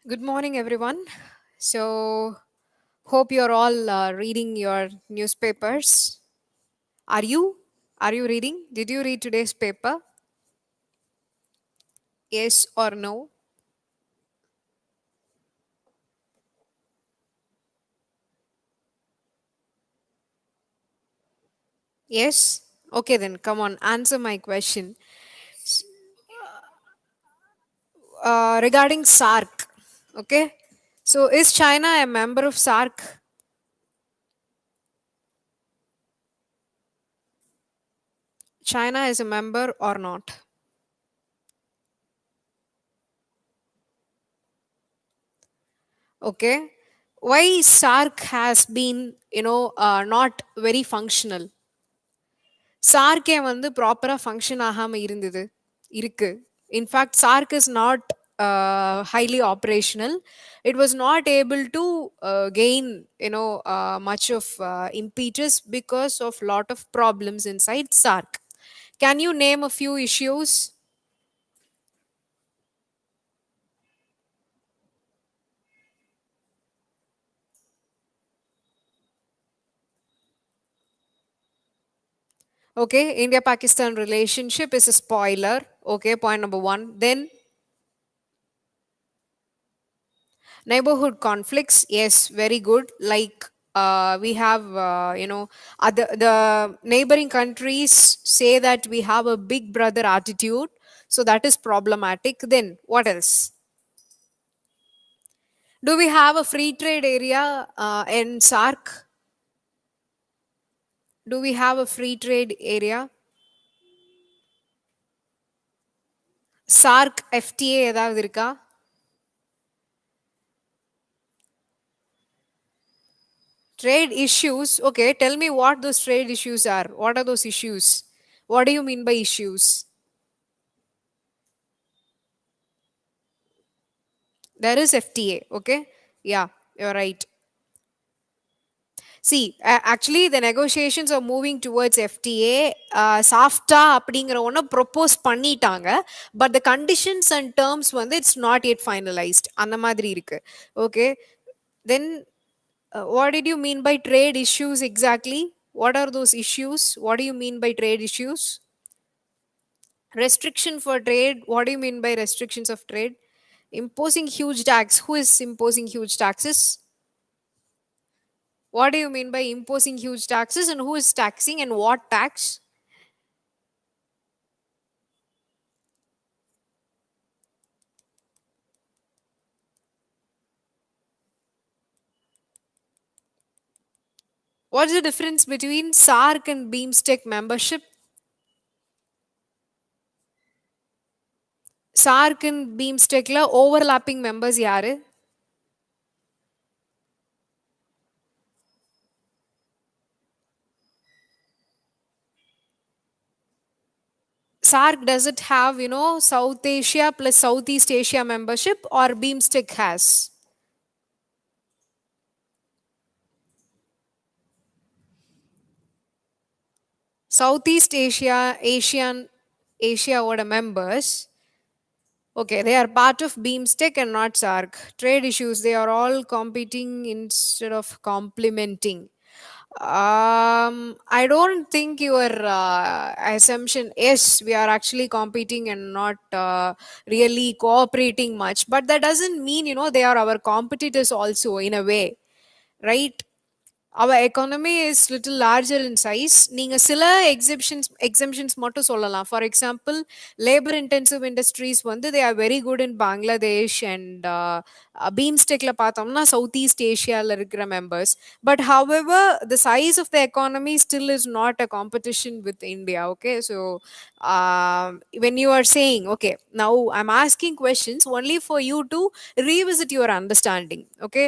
Good morning, everyone. So, hope you're all reading your newspapers. Are you? Are you reading? Did you read today's paper? Yes or no? Yes? Okay, then come on, answer my question. Regarding SARC. Okay? So, is China a member of SARC? China is a member or not? Okay? Why SARC has been, not very functional? சார்க்கே வந்து ப்ராப்பரா function ஆகாம இருந்தது இருக்கு. In fact SAARC is not highly operational. It was not able to gain much of impetus because of lot of problems inside sarc. Can you name a few issues? Okay, India Pakistan relationship is a spoiler. Okay, point number 1. Then neighborhood conflicts, yes, very good. Like we have other the neighboring countries say that we have a big brother attitude, so that is problematic. Then what else? Do we have a free trade area in sarc? Do we have a free trade area? sarc fta ஏதாவது இருக்கா? Trade issues, okay, tell me what those trade issues are. What are those issues? What do you mean by issues? There is FTA, okay? Yeah, you're right. See, actually, the negotiations are moving towards FTA. SAFTA அப்படிங்கிற ஒன்று propose பண்ணிட்டாங்க. But the conditions and terms வந்து it's not yet finalized. அந்த மாதிரி இருக்கு. Okay. Then, what did you mean by trade issues exactly? What are those issues? What do you mean by trade issues? Restriction for trade. What do you mean by restrictions of trade? Imposing huge tax. Who is imposing huge taxes? What do you mean by imposing huge taxes and who is taxing and what tax? What's the difference between SARC and BeamStech membership? SARC and BeamStechல overlapping members யாரு? SARC does it have, South Asia plus Southeast Asia membership or BeamStech has? Southeast Asia, Asia ஓட members. Okay, they are part of BeamStech and not SARC. Trade issues, they are all competing instead of complementing. I don't think your assumption is we are actually competing and not really cooperating much. But that doesn't mean, they are our competitors also in a way, right? Our economy is little larger in size. நீங்க சில exemptions மட்டும் சொல்லலாம். For example, labor intensive industries வந்து they are very good in Bangladesh and BeamStechல பார்த்தோம்னா Southeast Asiaல இருக்கிற members. But however, the size of the economy still is not a competition with India. Okay, so when you are saying, okay, now I'm asking questions only for you to revisit your understanding. Okay,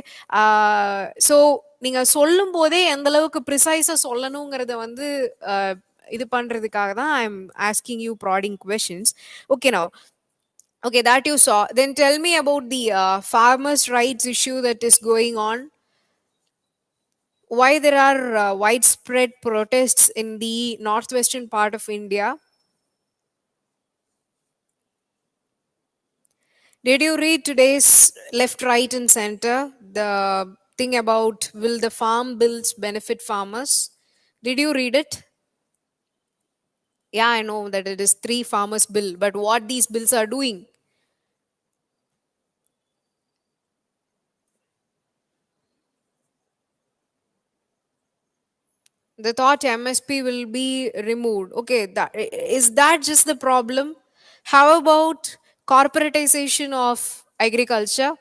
so நீங்க சொல்லும் போதே எந்த அளவுக்கு ப்ரிசைஸா சொல்லணுங்கிறத வந்து இது பண்றதுக்காக தான் I am asking you prodding questions. Okay now, okay, that you saw. Then tell me about the farmers rights issue that is going on. Why there are widespread protests in the northwestern part of India? Did you read today's left, right, and center? The thing about will the farm bills benefit farmers? Did you read it? Yeah, I know that it is three farmers bill, but what these bills are doing? The thought MSP will be removed. Okay, is that just the problem? How about corporatization of agriculture?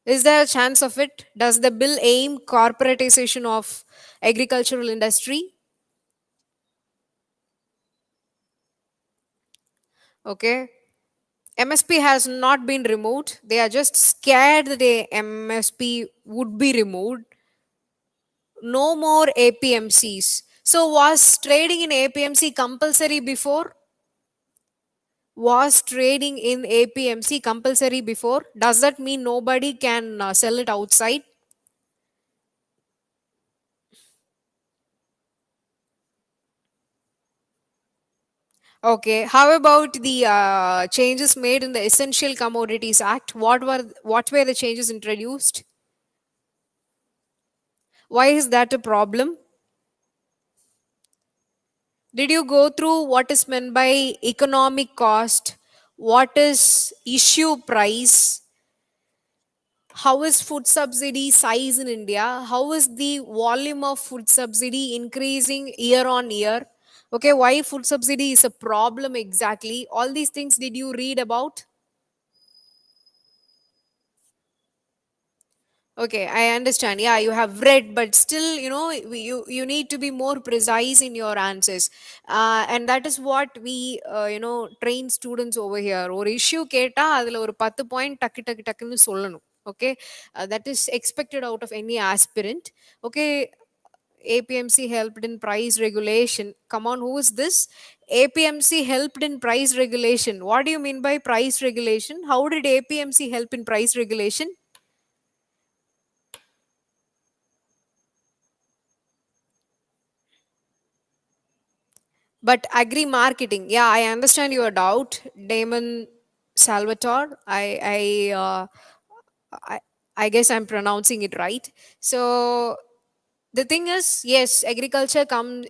Is there a chance of it? Does the bill aim corporatization of agricultural industry? Okay. MSP has not been removed. They are just scared that the MSP would be removed. No more APMCs. So was trading in APMC compulsory before? Was trading in APMC compulsory before? Does that mean nobody can sell it outside? Okay. How about the changes made in the Essential Commodities Act? What were the changes introduced? Why is that a problem? Did you go through what is meant by economic cost? What is issue price? How is food subsidy size in India? How is the volume of food subsidy increasing year on year? Okay, why food subsidy is a problem exactly? All these things did you read about? Okay, I understand. Yeah, you have read, but still, you need to be more precise in your answers, and that is what we train students over here. ஒரு issue கேட்டா அதுல ஒரு 10 point டக்கு டக்கு டக்குன்னு சொல்லணும். Okay, that is expected out of any aspirant. Okay, APMC helped in price regulation. Come on, who is this? APMC helped in price regulation. What do you mean by price regulation? How did APMC help in price regulation? But agri marketing, yeah, I understand your doubt, Damon Salvatore. I, I guess I'm pronouncing it right. So the thing is, yes, agriculture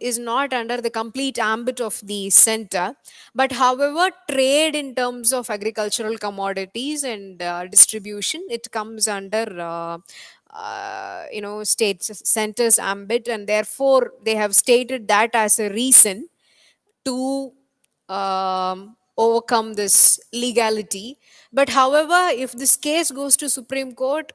is not under the complete ambit of the center, but however, trade in terms of agricultural commodities and distribution, it comes under. States centers ambit, and therefore they have stated that as a reason to overcome this legality. But however, if this case goes to Supreme Court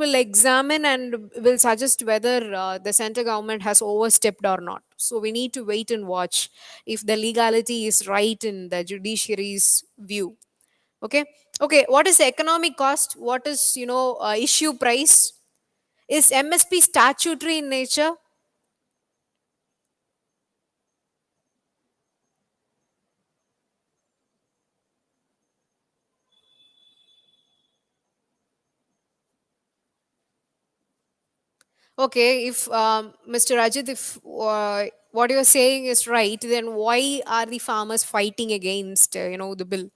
will examine and will suggest whether the center government has overstepped or not. So we need to wait and watch if the legality is right in the judiciary's view. Okay. Okay, what is the economic cost? What is issue price? Is MSP statutory in nature? Okay, if Mr. Rajit, if what you're saying is right, then why are the farmers fighting against the bill?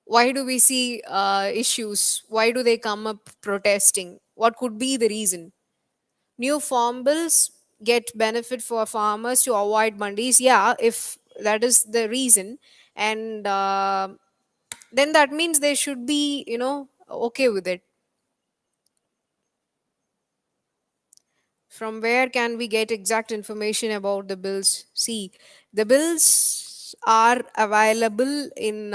Why do we see issues? Why do they come up protesting? What could be the reason? New farm bills get benefit for farmers to avoid mandis. Yeah, if that is the reason, and then that means they should be okay with it. From where can we get exact information about the bills? See, the bills are available in,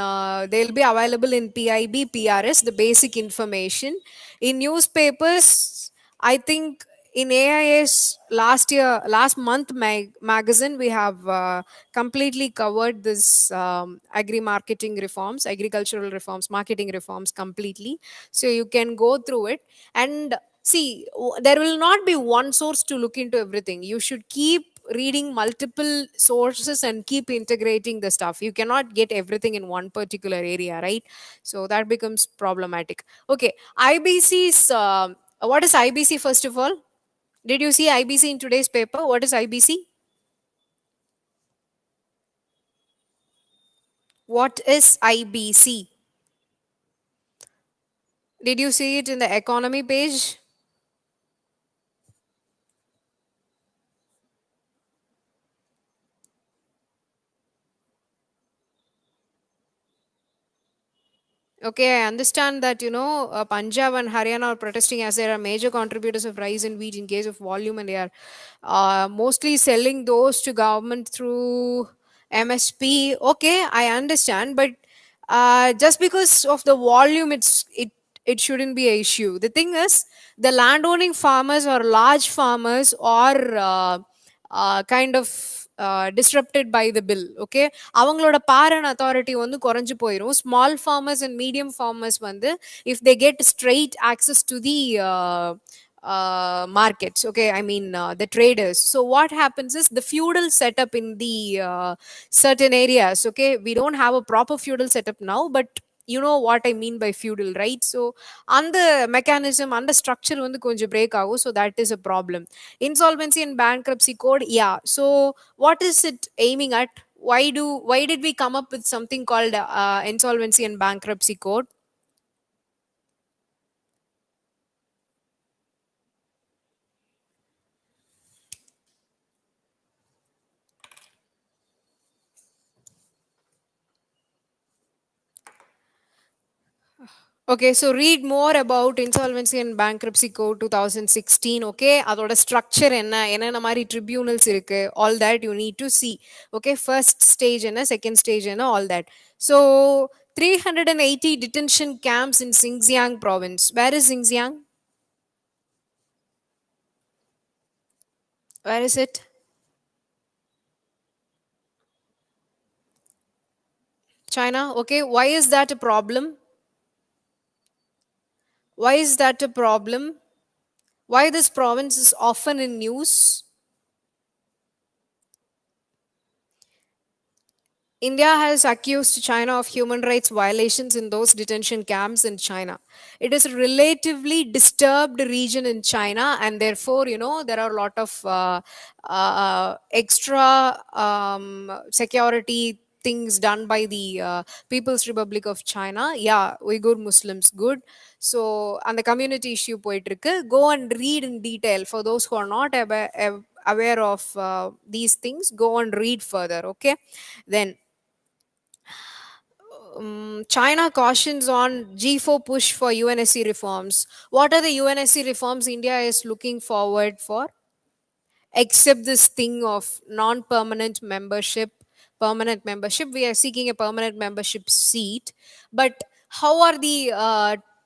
they'll be available in PIB, PRS, the basic information. In newspapers, I think in AIS last month magazine, we have completely covered this agri marketing reforms, agricultural reforms, marketing reforms completely. So you can go through it. And see, there will not be one source to look into everything. You should keep reading multiple sources and keep integrating the stuff. You cannot get everything in one particular area, right? So that becomes problematic. Okay, IBC's, what is IBC first of all? Did you see IBC in today's paper? What is IBC? What is IBC? Did you see it in the economy page? Okay, I understand that Punjab and Haryana are protesting as they are major contributors of rise in wheat in case of volume, and they are mostly selling those to government through MSP. Okay, I understand, but just because of the volume, it shouldn't be a issue. The thing is, the landowning farmers or large farmers are kind of disrupted by the bill. Okay, அவங்களோட power and authority வந்து குறைஞ்சு போயிரும். Small farmers and medium farmers வந்து if they get straight access to the markets, okay, I mean the traders. So what happens is the feudal setup in the certain areas, okay, we don't have a proper feudal setup now, but you know what I mean by feudal, right? So அந்த mechanism அந்த structure வந்து கொஞ்சம் break ஆகும், so that is a problem. Insolvency and bankruptcy code, yeah. So what is it aiming at? Why did we come up with something called insolvency and bankruptcy code? Okay, so read more about insolvency and bankruptcy code 2016. Okay, அதோட structure என்ன மாதிரி tribunals இருக்கு, all that you need to see. Okay, first stage என்ன, second stage என்ன, all that. So 380 detention camps in Xinjiang province. Where is Xinjiang? Where is it? China. Okay, why is that a problem? Why is that a problem? Why this province is often in news? India has accused China of human rights violations in those detention camps in China. It is a relatively disturbed region in China, and therefore, there are a lot of extra security things done by the People's Republic of China. Yeah, Uyghur Muslims, good. So, and the community issue poitrikku. Go and read in detail. For those who are not aware of these things, go and read further. Okay, then China cautions on G4 push for UNSC reforms. What are the UNSC reforms India is looking forward for? Except this thing of non-permanent membership, permanent membership. We are seeking a permanent membership seat. But how are the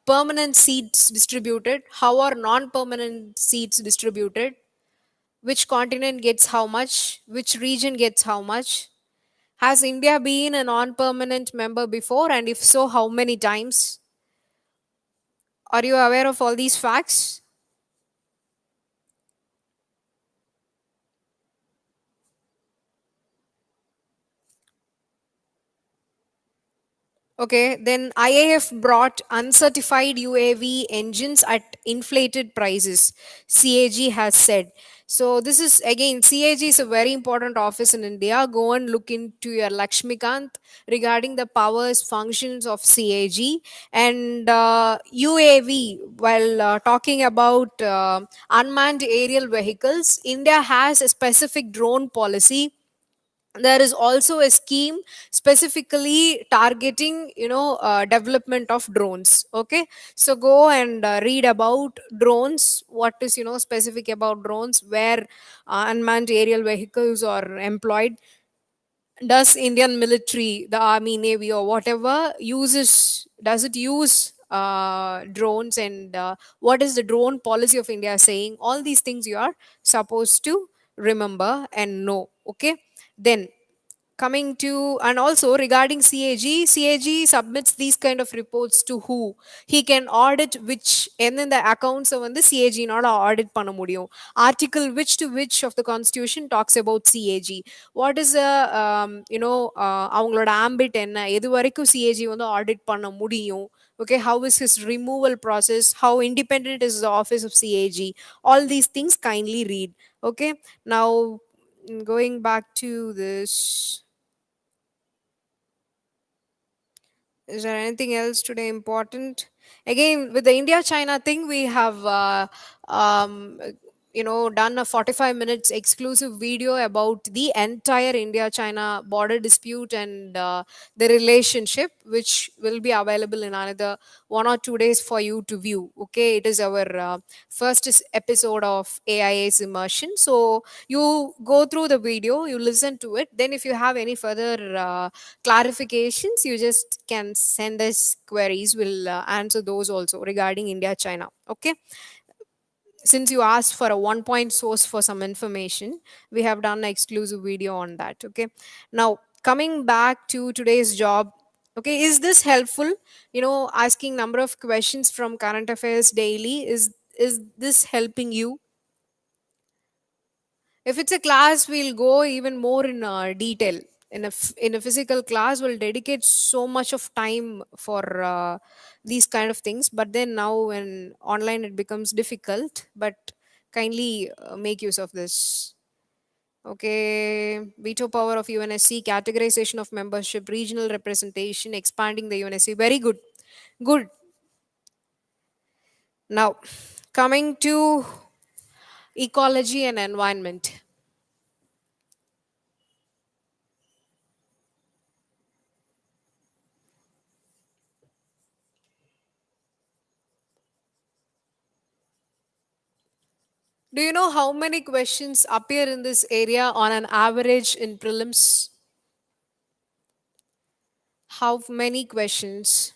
permanent seats distributed? How are non-permanent seats distributed? Which continent gets how much? Which region gets how much? Has India been a non permanent member before? And if so, how many times? Are you aware of all these facts? Okay, then IAF brought uncertified UAV engines at inflated prices, CAG has said. So, this is again, CAG is a very important office in India. Go and look into your Lakshmikant regarding the powers, functions of CAG and UAV. While talking about unmanned aerial vehicles, India has a specific drone policy. There is also a scheme specifically targeting development of drones. Okay, so go and read about drones, what is specific about drones, where unmanned aerial vehicles are employed. Does Indian military, the army, navy, or whatever uses, does it use drones, and what is the drone policy of India saying? All these things you are supposed to remember and know. Okay, then coming to, and also regarding CAG submits these kind of reports to who? He can audit which, and then the accounts of the CAG not audit பண்ண முடியும். Article which to which of the constitution talks about CAG? What is the அவங்களோட ambit என்ன, எது வரைக்கும் CAG வந்து audit பண்ண முடியும்? Okay, how is his removal process? How independent is the office of CAG? All these things kindly read. Okay, now going back to this. Is there anything else today important? Again, with the India China thing, we have um, done a 45 minutes exclusive video about the entire India China border dispute and the relationship, which will be available in another 1 or 2 days for you to view. Okay, it is our episode of AIA's immersion. So you go through the video, you listen to it. Then, if you have any further clarifications, you just can send us queries. We'll answer those also regarding India China. Okay, since you asked for a one point source for some information, we have done an exclusive video on that. Okay, now coming back to today's job. Okay, is this helpful? Asking number of questions from current affairs daily, is this helping you? If it's a class, we'll go even more in detail. In a physical class, we'll dedicate so much of time for these kind of things. But then now, when online, it becomes difficult. But kindly make use of this. Okay, veto power of UNSC, categorization of membership, regional representation, expanding the UNSC. Very good. Good. Now, coming to ecology and environment. Do you know how many questions appear in this area on an average in prelims? How many questions?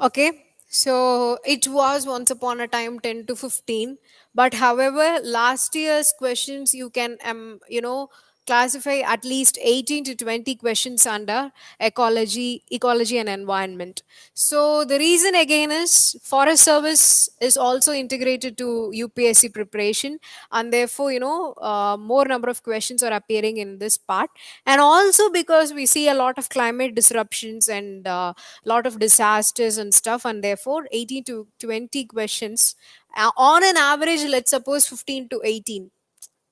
Okay, so it was once upon a time 10 to 15, but however, last year's questions you can classify at least 18 to 20 questions under ecology and environment. So the reason again is forest service is also integrated to UPSC preparation, and therefore more number of questions are appearing in this part, and also because we see a lot of climate disruptions and lot of disasters and stuff, and therefore 18 to 20 questions on an average, let's suppose 15 to 18.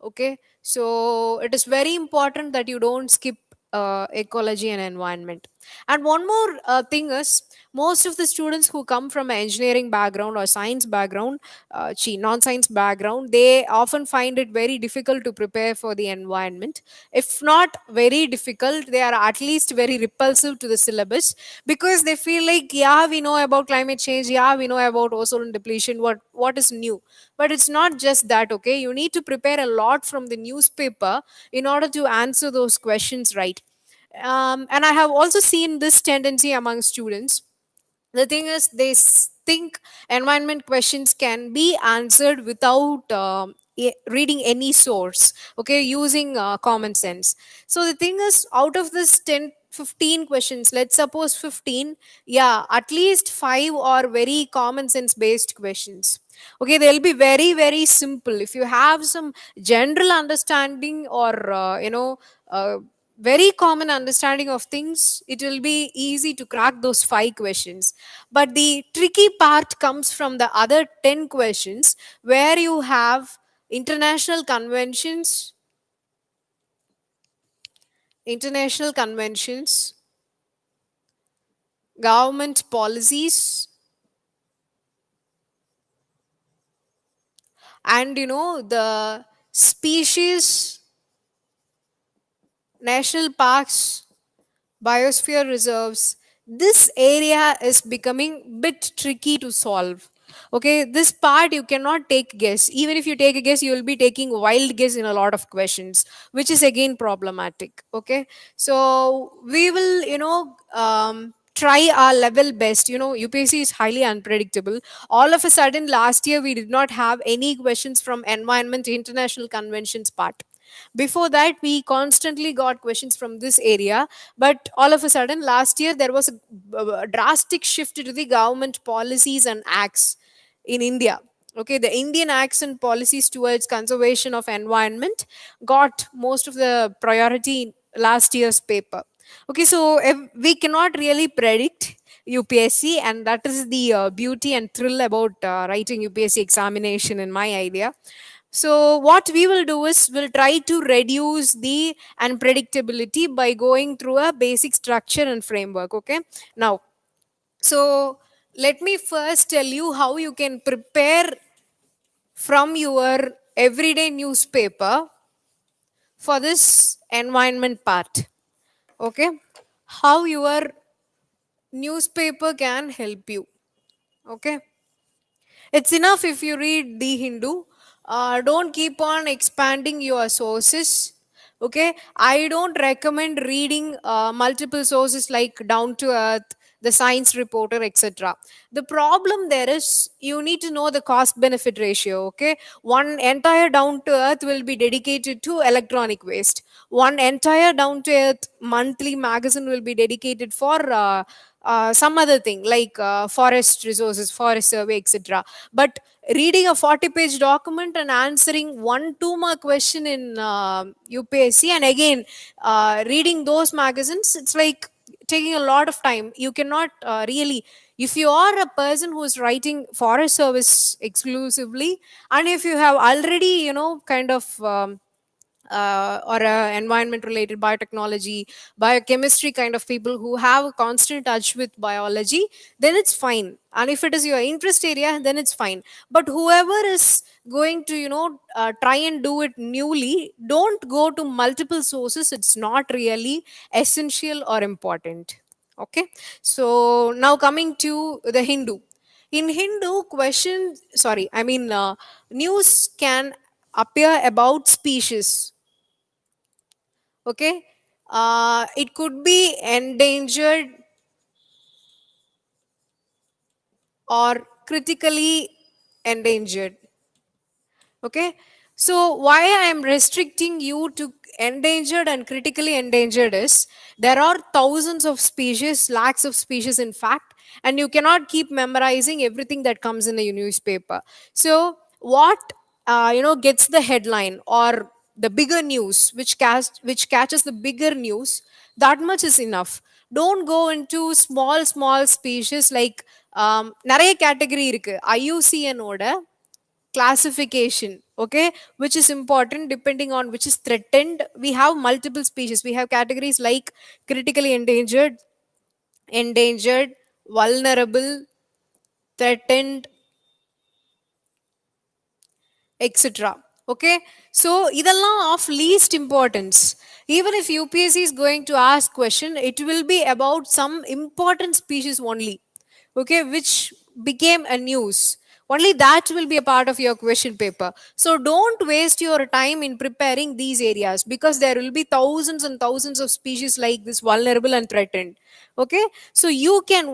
Okay, so it is very important that you don't skip ecology and environment. And one more thing is, most of the students who come from an engineering background or science background, non-science background, they often find it very difficult to prepare for the environment. If not very difficult, they are at least very repulsive to the syllabus, because they feel like, yeah, we know about climate change, yeah, we know about ozone depletion, what is new? But it's not just that. Okay, you need to prepare a lot from the newspaper in order to answer those questions right. And I have also seen this tendency among students. The thing is, think environment questions can be answered without reading any source, okay, using common sense. So the thing is, out of this 10 15 questions, let's suppose 15, yeah, at least 5 are very common sense based questions. Okay, they'll be very very simple. If you have some general understanding or very common understanding of things, it will be easy to crack those 5 questions. But the tricky part comes from the other 10 questions, where you have international conventions, international conventions, government policies, and the species, national parks, biosphere reserves. This area is becoming bit tricky to solve. Okay, this part you cannot take guess. Even if you take a guess, you will be taking wild guess in a lot of questions, which is again problematic. Okay, so we will try our level best. UPSC is highly unpredictable. All of a sudden last year we did not have any questions from environment international conventions part. Before that, we constantly got questions from this area, but all of a sudden last year there was a drastic shift to the government policies and acts in India. Okay, the Indian acts and policies towards conservation of environment got most of the priority in last year's paper. Okay, so we cannot really predict UPSC, and that is the beauty and thrill about writing UPSC examination, in my idea. So what we will do is we'll try to reduce the unpredictability by going through a basic structure and framework. Okay, now, so let me first tell you how you can prepare from your everyday newspaper for this environment part. Okay, how your newspaper can help you. Okay, it's enough if you read the Hindu. Don't keep on expanding your sources. Okay, I don't recommend reading multiple sources like Down to Earth, the Science Reporter, etc. The problem there is you need to know the cost benefit ratio. Okay, one entire Down to Earth will be dedicated to electronic waste. One entire Down to Earth monthly magazine will be dedicated for some other thing like forest resources, forest survey, etc. But reading a 40-page document and answering one 2 mark question in UPSC, and again reading those magazines, it's like taking a lot of time. You cannot really, if you are a person who is writing forest service exclusively, and if you have already kind of or environment related biotechnology, biochemistry kind of people who have a constant touch with biology, then it's fine. And if it is your interest area, then it's fine. But whoever is going to try and do it newly, don't go to multiple sources. It's not really essential or important. Okay, so now coming to the Hindu. In Hindu, question, sorry, I mean, news can appear about species. Okay, it could be endangered or critically endangered. Okay, so why I am restricting you to endangered and critically endangered is there are thousands of species, lakhs of species in fact, and you cannot keep memorizing everything that comes in a newspaper. So what gets the headline or the bigger news, which catches the bigger news, that much is enough. Don't go into small species like நிறைய category இருக்கு IUCN ஓட classification. Okay, which is important depending on which is threatened. We have multiple species, we have categories like critically endangered, endangered, vulnerable, threatened, etc. Okay, so இதெல்லாம் of least importance. Even if UPSC is going to ask question, it will be about some important species only, okay, which became a news. Only that will be a part of your question paper. So don't waste your time in preparing these areas, because there will be thousands and thousands of species like this, vulnerable and threatened. Okay, so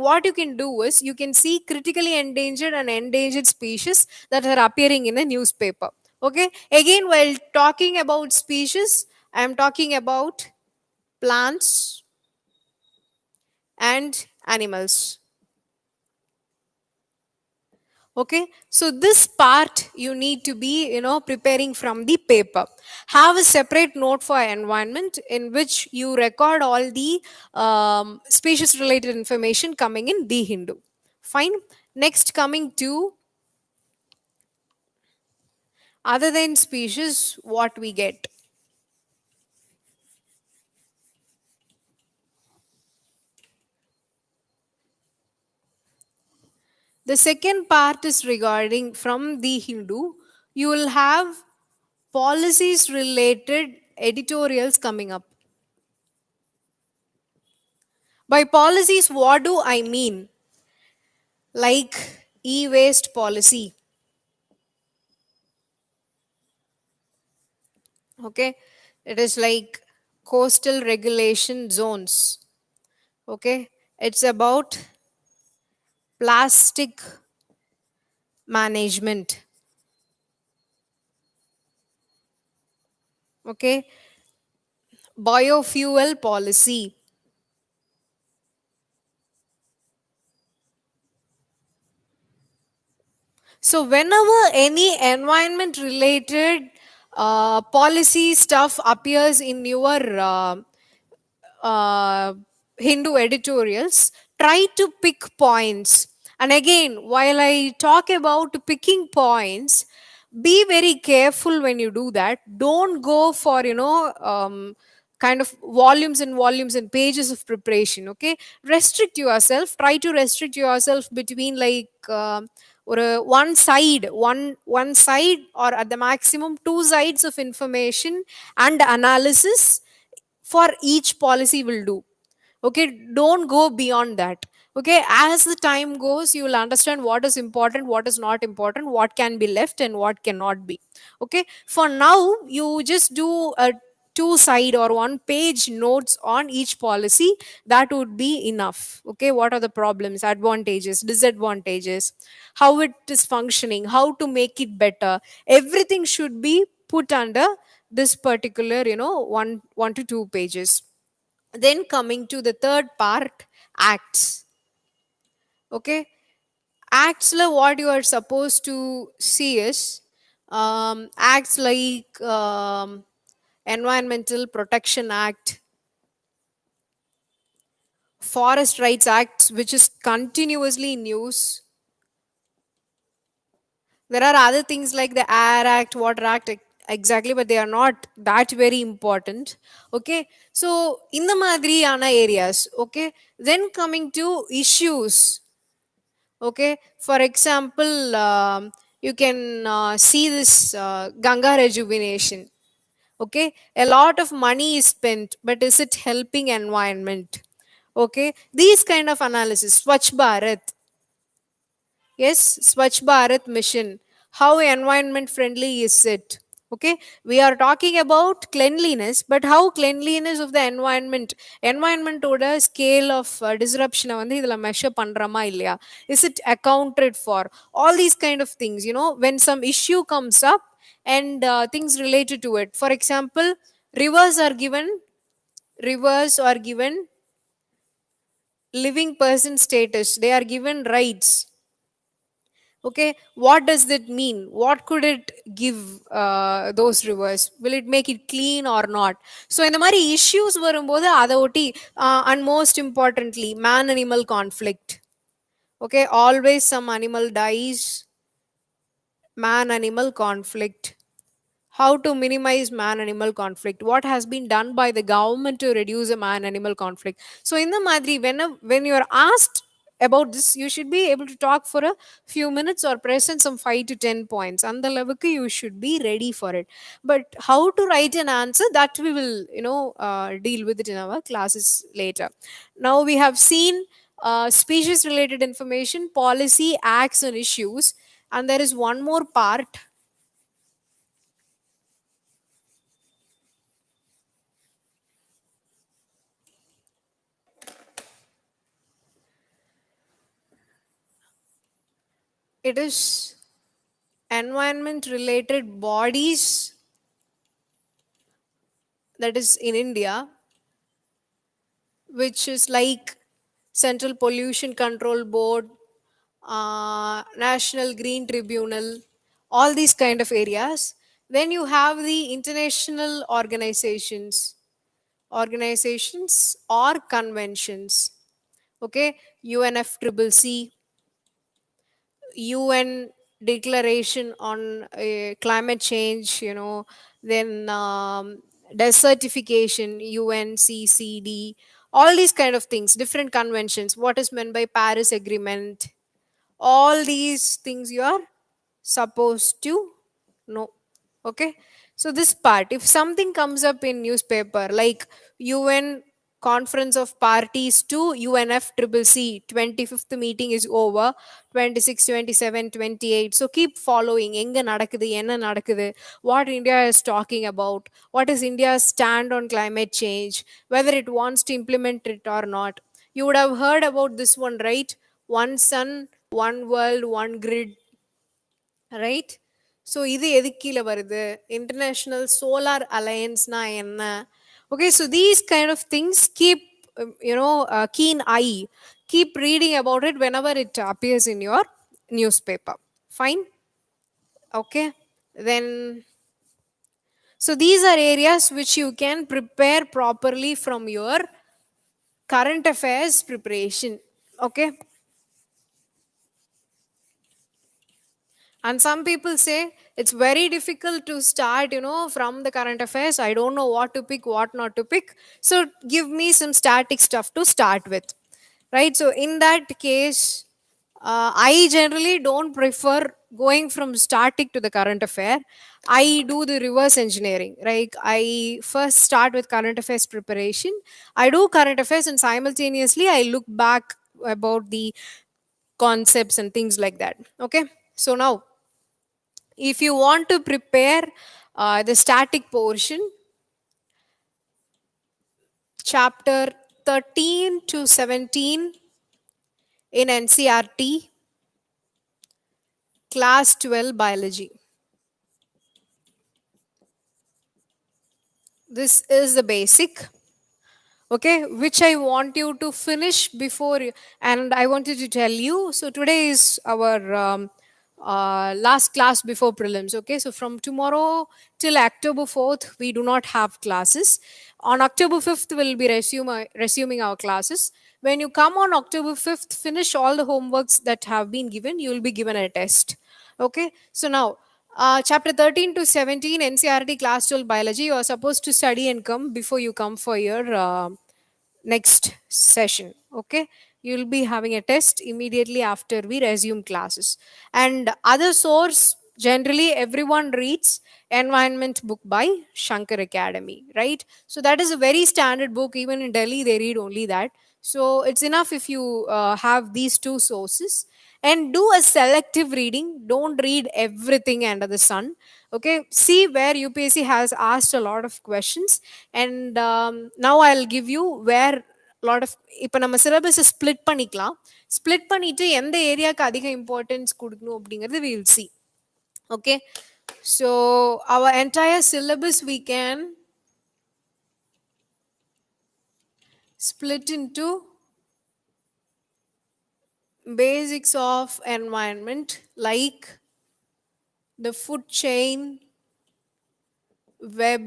what you can do is you can see critically endangered and endangered species that are appearing in a newspaper. Okay, again, while talking about species, I am talking about plants and animals. Okay, so this part you need to be preparing from the paper. Have a separate note for environment in which you record all the species related information coming in the Hindu. Fine. Next, coming to other than species, what we get. The second part is regarding from the Hindu. You will have policies related editorials coming up. By policies, what do I mean? Like e-waste policy. Okay, it is like coastal regulation zones. Okay, it's about plastic management. Okay, biofuel policy. So whenever any environment related policy stuff appears in your uh, Hindu editorials, try to pick points. And again, while I talk about picking points, be very careful when you do that. Don't go for, kind of volumes and volumes and pages of preparation. Okay, restrict yourself, try to restrict yourself between like, or one side, one side, or at the maximum two sides of information and analysis for each policy will do. Okay, don't go beyond that. Okay, as the time goes, you will understand what is important, what is not important, what can be left and what cannot be. Okay, for now you just do a two side or one page notes on each policy. That would be enough. Okay, what are the problems, advantages, disadvantages, how it is functioning, how to make it better, everything should be put under this particular, one to two pages. Then coming to the third part, acts. Okay, acts, like what you are supposed to see is, acts like, Environmental Protection Act, Forest Rights Act, which is continuously in news. There are other things like the Air Act, Water Act, exactly, but they are not that very important. Okay, so in the madriyana areas. Okay, then coming to issues. Okay, for example, you can see this Ganga rejuvenation. Okay, a lot of money is spent, but is it helping environment? Okay, these kind of analysis. Swachh Bharat. Yes, Swachh Bharat mission. How environment friendly is it? Okay, we are talking about cleanliness, but how cleanliness of the environment, environment oda scale of disruption வந்து இதுல measure பண்றோமா இல்லையா? Is it accounted for? All these kind of things, when some issue comes up and things related to it. For example, rivers are given, rivers are given living person status. They are given rights. Okay, what does that mean? What could it give those rivers? Will it make it clean or not? So இந்த மாதிரி issues வரும்போது அதை ஒட்டி, and most importantly, man animal conflict. Okay, always some animal dies. Man animal conflict. How to minimize man animal conflict, what has been done by the government to reduce a man animal conflict. So in the madri, when you are asked about this, you should be able to talk for a few minutes or present some 5 to 10 points, and the level you should be ready for it. But how to write an answer, that we will, deal with it in our classes later. Now we have seen species related information, policy, acts and issues, and there is one more part. It is environment related bodies, that is in India, which is like Central Pollution Control Board, National Green Tribunal, all these kind of areas. Then you have the international organizations or conventions. Okay, UNFCCC, UN declaration on climate change, then desertification, UNCCD, all these kind of things, different conventions, what is meant by Paris Agreement, all these things you are supposed to know. Okay, so this part, if something comes up in newspaper like UN conference of parties to UNFCCC 25th meeting is over, 26, 27, 28, so keep following enga nadakudhu enna nadakudhu, what India is talking about, what is India's stand on climate change, whether it wants to implement it or not. You would have heard about this one, right? One sun, one world, one grid, right? So இது எதுக்கு கீழ வருது, international solar அலையன்ஸ்னா என்ன? Okay, so these kind of things keep, keen eye, keep reading about it whenever it appears in your newspaper. Fine. Okay, then, so these are areas which you can prepare properly from your current affairs preparation. Okay, And some people say it's very difficult to start, from the current affairs. I don't know what to pick, what not to pick. So give me some static stuff to start with. Right? So in that case, I generally don't prefer going from static to the current affair. I do the reverse engineering. Right? I first start with current affairs preparation. I do current affairs and simultaneously I look back about the concepts and things like that. Okay. So now, if you want to prepare the static portion, chapter 13 to 17 in NCRT, class 12 biology. This is the basic, okay, which I want you to finish before and I wanted to tell you. So today is our last class before prelims. Okay, so from tomorrow till October 4th we do not have classes. On October 5th we'll be resuming our classes. When you come on October 5th, finish all the homeworks that have been given. You will be given a test. Okay, so now chapter 13 to 17 NCRT class 12 biology, you are supposed to study and come before you come for your next session. Okay, you will be having a test immediately after we resume classes. And other source, generally everyone reads environment book by Shankar Academy, right? So that is a very standard book. Even in Delhi they read only that. So it's enough if you have these two sources and do a selective reading. Don't read everything under the sun. Okay, see where UPSC has asked a lot of questions. And now I'll give you where lot of இப்போ நம்ம syllabus split பண்ணிக்கலாம். Split பண்ணிட்டு எந்த ஏரியாக்கு அதிக importance கொடுக்கணும் அப்படிங்கிறது we will see. Okay, so our entire syllabus we can split into basics of environment like the food chain, web,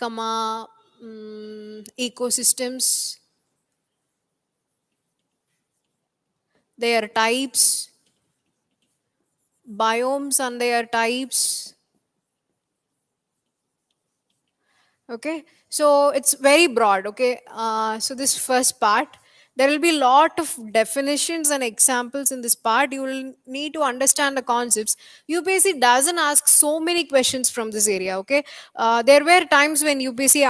comma, ecosystems, their types, biomes and their types. Okay, so it's very broad. Okay, so this first part, there will be a lot of definitions and examples in this part. You will need to understand the concepts. UPSC doesn't ask so many questions from this area. Okay, there were times when UPSC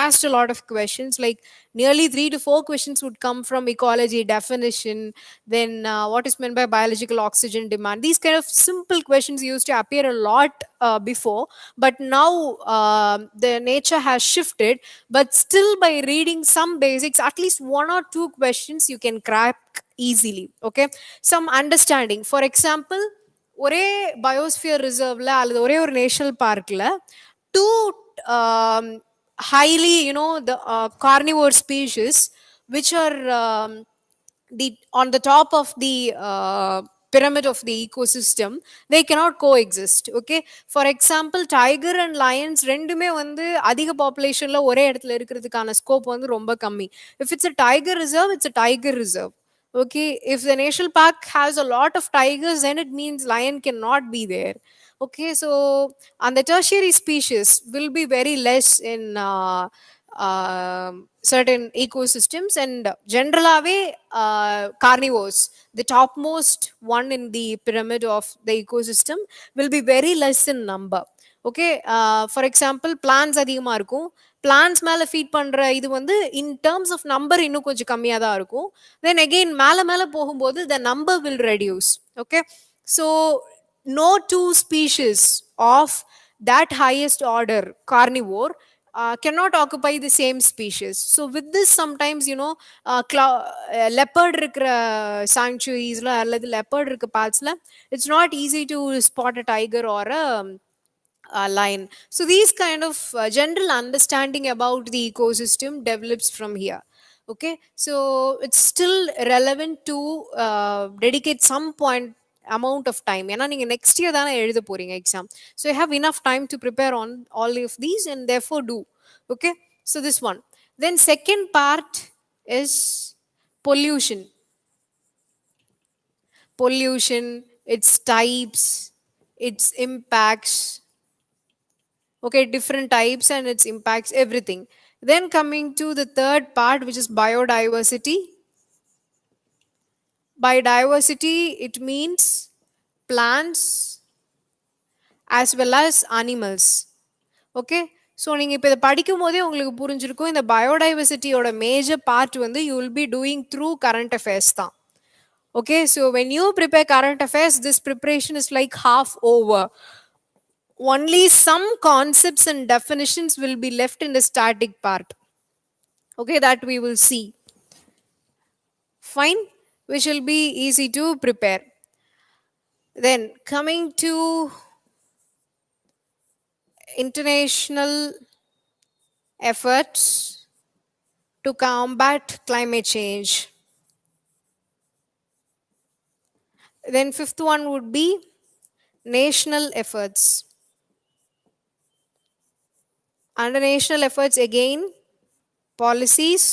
asked a lot of questions, like nearly 3 to 4 questions would come from ecology definition, then what is meant by biological oxygen demand. These kind of simple questions used to appear a lot before, but now the nature has shifted. But still, by reading some basics, at least 1 or 2 questions you can crack easily. Okay, some understanding. For example, ஒரே biosphere ரிசர்வ்ல அல்லது ஒரே ஒரு national பார்க்ல two highly, the carnivore species which are the on the top of the pyramid of the ecosystem, they cannot coexist. Okay, for example, tiger and lions ரெண்டுமே வந்து அதிக பாப்புலேஷன்ல ஒரே இடத்துல இருக்கிறதுக்கான ஸ்கோப் வந்து ரொம்ப கம்மி. If it's a tiger reserve, it's a tiger reserve. Okay, if the national park has a lot of tigers, then it means lion cannot be there. Okay, so and the tertiary species will be very less in certain ecosystems. And generally carnivores, the topmost one in the pyramid of the ecosystem, will be very less in number. Okay, for example, plants அதிகமா இருக்கும். Plans மேல feet பண்ற இது வந்து இன் terms of number இன்னும் கொஞ்சம் கம்மியா தான் இருக்கும். தென் அகெயின் மேல மேல போகும்போது the number will reduce. Okay, so no two species of that highest order carnivore cannot occupy the same species. So with this, sometimes leopard இருக்கிற sanctuariesல அல்லது leopard இருக்க partsல, it's not easy to spot a tiger or a line. So these kind of general understanding about the ecosystem develops from here. Okay, so it's still relevant to dedicate some point amount of time. ஏன்னா நீங்க next year தானே எழுத போறீங்க exam. So you have enough time to prepare on all of these and therefore do. Okay, so this one. Then second part is pollution. pollution, its types, its impacts, okay, different types and its impacts, everything. Then coming to the third part, which is biodiversity. Biodiversity, it means plants as well as animals. Okay, so நீங்கள் இப்போ இதை படிக்கும் போதே உங்களுக்கு புரிஞ்சிருக்கும் இந்த பயோடைவர்சிட்டியோட major part வந்து you will be doing through current affairs தான். Okay, so when you prepare current affairs, this preparation is like half over. Only some concepts and definitions will be left in the static part. Okay, that we will see. Fine, which will be easy to prepare. Then coming to international efforts to combat climate change. Then fifth one would be national efforts. Under national efforts again, policies,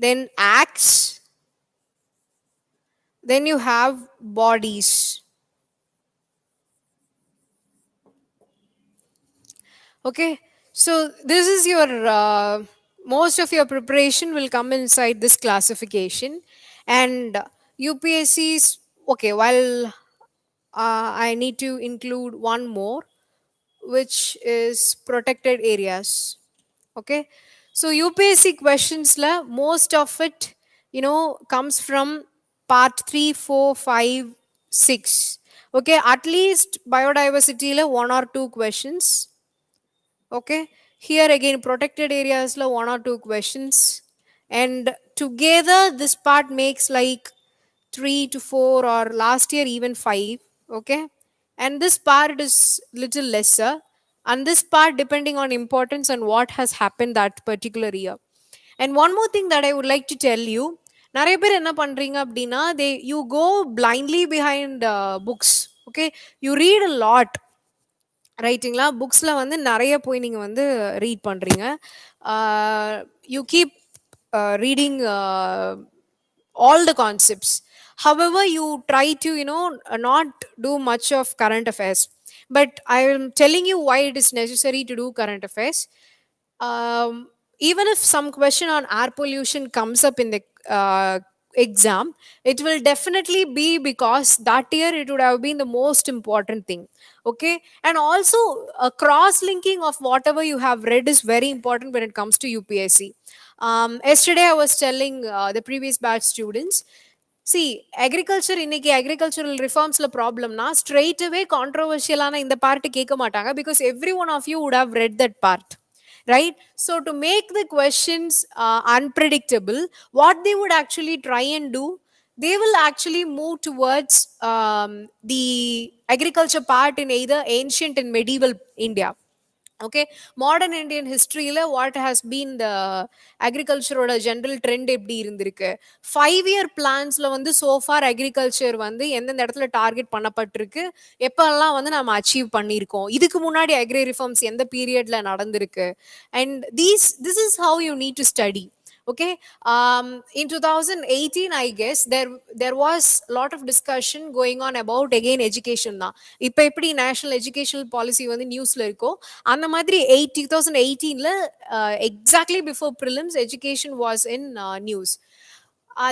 then acts, then you have bodies. Okay, so this is your most of your preparation will come inside this classification. And UPSC's, okay, while I need to include one more, which is protected areas. Okay, so UPSC questions la most of it, comes from part 3, 4, 5, 6. Okay, at least biodiversity la one or two questions. Okay, here again protected areas la one or two questions, and together this part makes like 3 to 4 or last year even 5. Okay, and this part is little lesser, and this part depending on importance and what has happened that particular year. And one more thing that I would like to tell you, நிறைய பேர் என்ன பண்றீங்க அப்படின்னா they you go blindly behind books. Okay, you read a lot, ரைட்டுங்களா? புக்ஸில் வந்து நிறைய போய் நீங்கள் வந்து ரீட் பண்ணுறீங்க. You keep reading all the concepts. However, you try to, not do much of current affairs. But I am telling you why it is necessary to do current affairs. Even if some question on air pollution comes up in the exam, it will definitely be because that year it would have been the most important thing. Okay, and also cross linking of whatever you have read is very important when it comes to UPSC. Yesterday I was telling the previous batch students, see, agriculture இன்னைக்கு agricultural reformsல problemனா straight away controversial-ஆன இந்த part கேட்க மாட்டாங்க, because every one of you would have read that part, right? So to make the questions unpredictable, what they would actually try and do, they will actually move towards the agriculture part in either ancient and medieval India. Okay, modern Indian history la what has been the agriculture oda general trend எப்படி இருந்திருக்கு, 5 year plans la வந்து so far agriculture வந்து எந்தெந்த இடத்துல target பண்ணப்பட்டிருக்கு, எப்பெல்லாம் வந்து நம்ம அச்சீவ் பண்ணியிருக்கோம், இதுக்கு முன்னாடி agri reforms எந்த பீரியட்ல நடந்திருக்கு, and this is how you need to study. Okay, in 2018 I guess there was a lot of discussion going on about again education தான். இப்போ எப்படி national educational policy வந்து நியூஸ்ல இருக்கோ அந்த மாதிரி 2018ல exactly before prelims education was in news.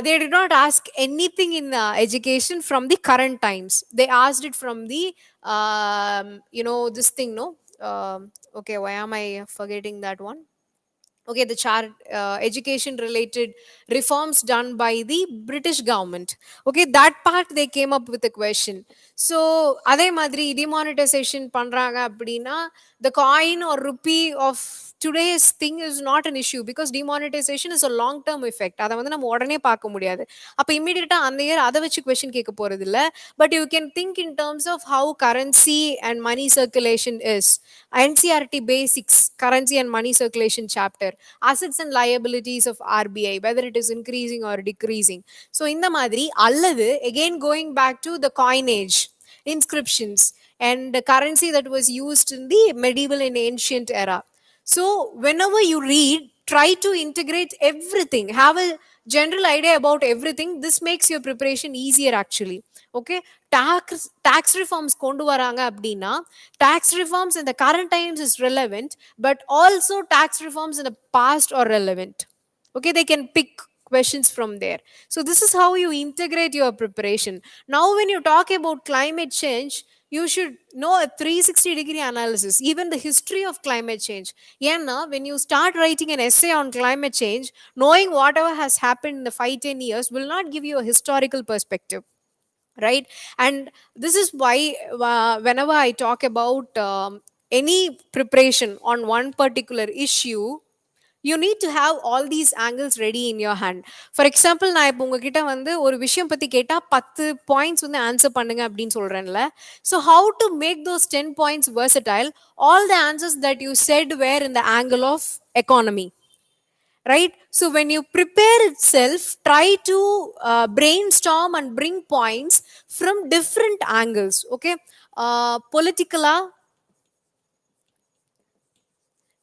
They did not ask anything in education from the current times. They asked it from the this thing, no, okay, why am I forgetting that one? Okay, the chart, education related reforms done by the British government. Okay, that part they came up with a question. So adhe madri demonetization பண்றாங்க அப்படின்னா the coin or rupee of today's thing is not an issue, because demonetization is a long term effect. அதை வந்து நம்ம உடனே பார்க்க முடியாது. அப்போ இமீடியட்டா அந்த இயர் அதை வச்சு கொஸ்டின் கேட்க போறது இல்ல. But you can think in terms of how currency and money circulation is. NCERT basics, currency and money circulation chapter, assets and liabilities of RBI, whether it is increasing or decreasing. So in the madri alladu again going back to the coinage, inscriptions, and the currency that was used in the medieval and ancient era. So whenever you read, try to integrate everything, have a general idea about everything. This makes your preparation easier actually. Okay, tax reforms kondu varanga appadina, tax reforms in the current times is relevant, but also tax reforms in the past are relevant. Okay, they can pick questions from there. So this is how you integrate your preparation. Now when you talk about climate change, you should know a 360-degree analysis, even the history of climate change. Yeah, when you start writing an essay on climate change, knowing whatever has happened in the 5-10 years will not give you a historical perspective, right? And this is why whenever I talk about any preparation on one particular issue, you need to have all these angles ready in your hand. For example, நான் இப்போ உங்ககிட்ட வந்து ஒரு விஷயம் பத்தி கேட்டா 10 points வந்து answer பண்ணுங்க அப்படின்னு சொல்றேன்ல. So how to make those 10 points versatile? All the answers that you said were in the angle of economy, right? So when you prepare itself, try to brainstorm and bring points from different angles. Okay, politically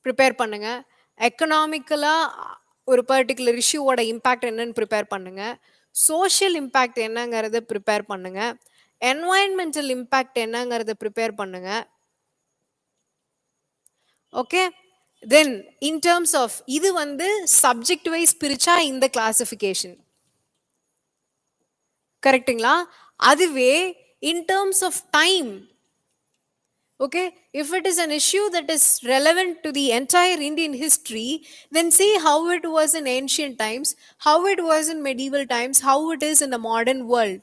prepare பண்ணுங்க, எக்கனாமிக்கலா ஒரு particular இஷ்யூவோட impact என்னன்னு prepare பண்ணுங்க, social impact என்னங்கிறத prepare பண்ணுங்க, environmental impact என்னங்கிறத prepare பண்ணுங்க. Okay, then in terms of இது வந்து சப்ஜெக்ட் வைஸ் பிரிச்சா இந்த கிளாசிஃபிகேஷன், கரெக்ட்டுங்களா? அதுவே in terms of time, okay, if it is an issue that is relevant to the entire Indian history, then see how it was in ancient times, how it was in medieval times, how it is in the modern world.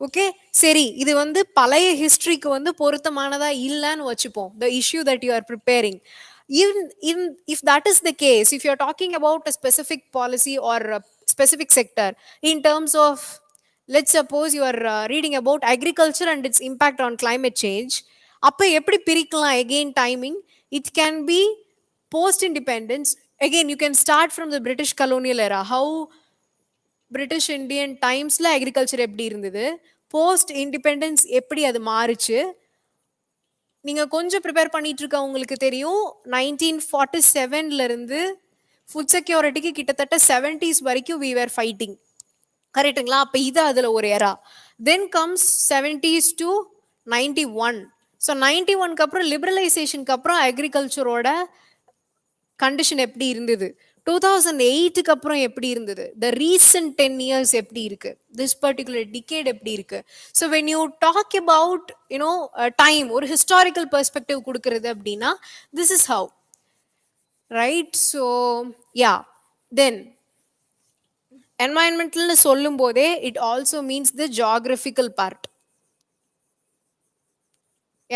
Okay, சரி, இது வந்து பழைய ஹிஸ்டரிக்கு வந்து பொருத்தமானதா இல்லைன்னு வச்சுப்போம், the issue that you are preparing. Even if that is the case, if you are talking about a specific policy or a specific sector, in terms of, let's suppose you are reading about agriculture and its impact on climate change, அப்ப எப்படி பிரிக்கலாம்? Again, timing, it can be post independence. Again, you can start from the British colonial era, how British Indian டைம்ஸ்ல agriculture எப்படி இருந்தது, post independence எப்படி அது மாறுச்சு. நீங்க கொஞ்சம் ப்ரிப்பேர் பண்ணிட்டு இருக்க உங்களுக்கு தெரியும், 1947ல இருந்து ஃபுட் செக்யூரிட்டிக்கு கிட்டத்தட்ட 70s வரைக்கும் we were fighting, கரெக்ட்டுங்களா? அப்ப இது அதுல ஒரு era. Then comes 70s to 91. So 91க்கு அப்புறம் லிபரலைசேஷனுக்கு அப்புறம் அக்ரிகல்ச்சரோட கண்டிஷன் எப்படி இருந்தது, 2008க்கு அப்புறம் எப்படி இருந்தது, the recent 10 years எப்படி இருக்கு, this particular decade எப்படி இருக்கு. So when you talk about, you know, time, ஒரு historical perspective கொடுக்கிறது அப்படின்னா this is how, right? So yeah, then environmental சொல்லும் போதே it also means the geographical part.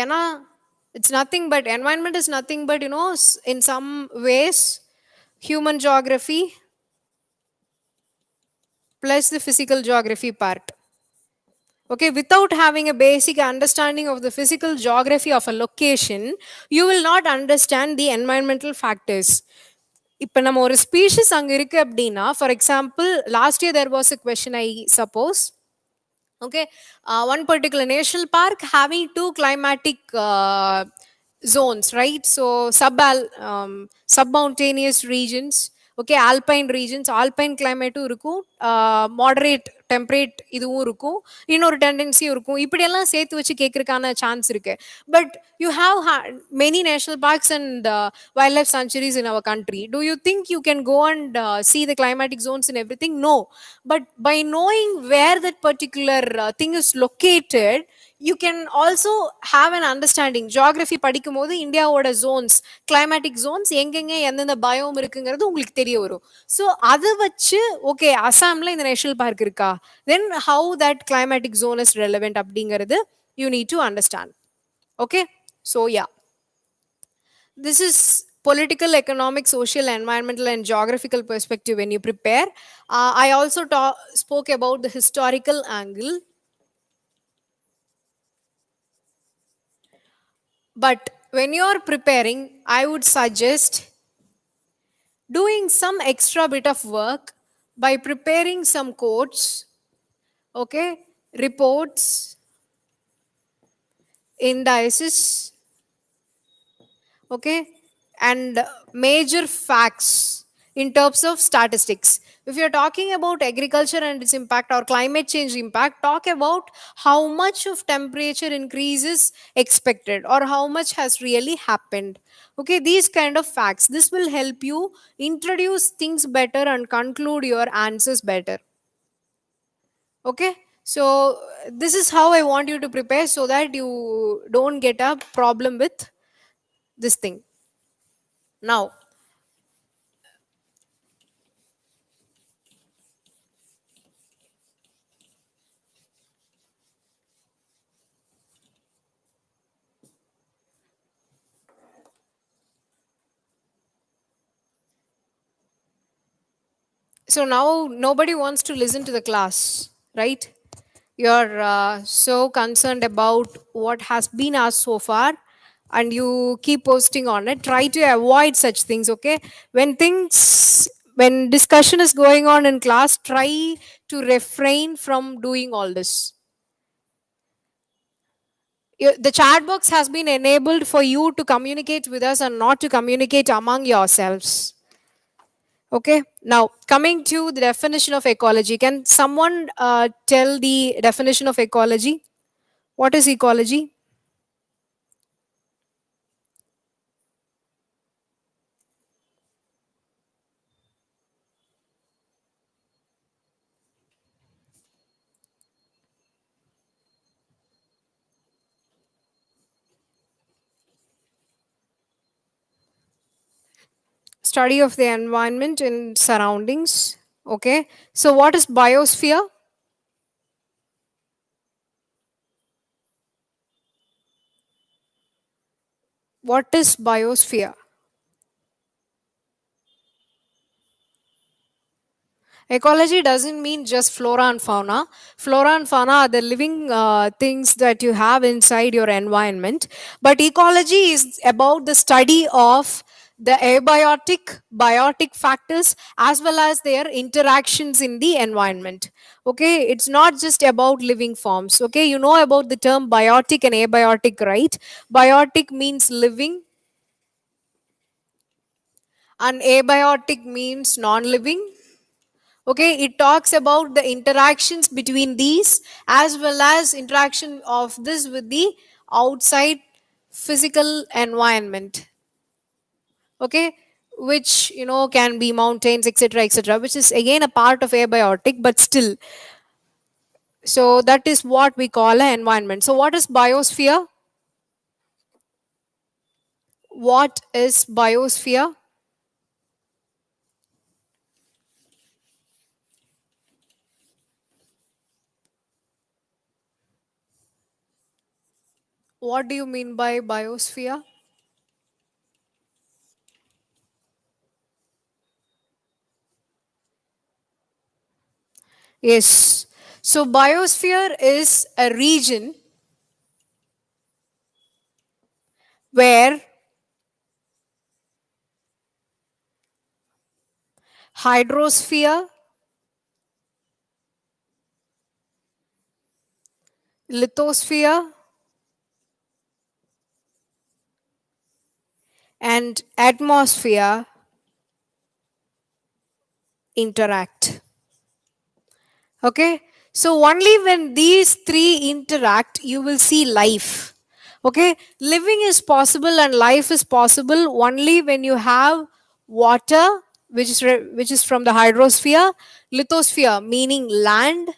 ஏன்னா it's nothing but, environment is nothing but, you know, in some ways human geography plus the physical geography part. Okay, without having a basic understanding of the physical geography of a location, you will not understand the environmental factors. இப்போ நம்ம ஒரு species அங்க இருக்கு அப்படின்னா, for example last year there was a question, I suppose. Okay, one particular national park having two climatic zones, right? So submountaneous regions, okay, alpine regions, alpine climate இருக்கும், moderate temperate இதுவும் இருக்கும், இன்னொரு tendency இருக்கும், இப்படியெல்லாம் சேர்த்து வச்சு கேட்கறதுக்கான chance இருக்கு. But you have many national parks and wild life sanctuaries in our country. Do you think you can go and see the climatic zones and everything? No. But by knowing where that particular thing is located, you can also have an understanding. Geography படிக்கும் போது இந்தியாவோட zones, climatic zones எங்கெங்க எந்தெந்த biome இருக்குங்கிறது உங்களுக்கு தெரிய வரும். So அதை வச்சு ஓகே அசாம்ல இந்த நேஷனல் பார்க் இருக்கா, then how that climatic zone is relevant அப்படிங்கிறது you need to understand. Okay, so yeah, this is political, economic, social, environmental and geographical perspective when you prepare. I also spoke about the historical angle. But when you are preparing, I would suggest doing some extra bit of work by preparing some quotes, okay, reports, indices, okay, and major facts in terms of statistics. If you're talking about agriculture and its impact or climate change impact, talk about how much of temperature increase is expected or how much has really happened. Okay, these kind of facts. This will help you introduce things better and conclude your answers better. Okay, so this is how I want you to prepare so that you don't get a problem with this thing. Now, so now nobody wants to listen to the class, right? You're so concerned about what has been asked so far, and you keep posting on it. Try to avoid such things, okay? When discussion is going on in class, try to refrain from doing all this. The chat box has been enabled for you to communicate with us and not to communicate among yourselves. Okay, now coming to the definition of ecology, can someone tell the definition of ecology? What is ecology? Study of the environment and surroundings. Okay, so what is biosphere? What is biosphere? Ecology doesn't mean just flora and fauna. Flora and fauna are the living things that you have inside your environment. But ecology is about the study of the abiotic, biotic factors as well as their interactions in the environment. Okay, it's not just about living forms. Okay, you know about the term biotic and abiotic, right? Biotic means living, and abiotic means non living. Okay, it talks about the interactions between these as well as interaction of this with the outside physical environment. Okay, which can be mountains, etc., etc., which is again a part of abiotic, but still. So that is what we call an environment. So what is biosphere? What is biosphere? What do you mean by biosphere? Yes, so biosphere is a region where hydrosphere, lithosphere, and atmosphere interact. Okay, so only when these three interact, you will see life. Okay, living is possible and life is possible only when you have water, which is from the hydrosphere, lithosphere meaning land,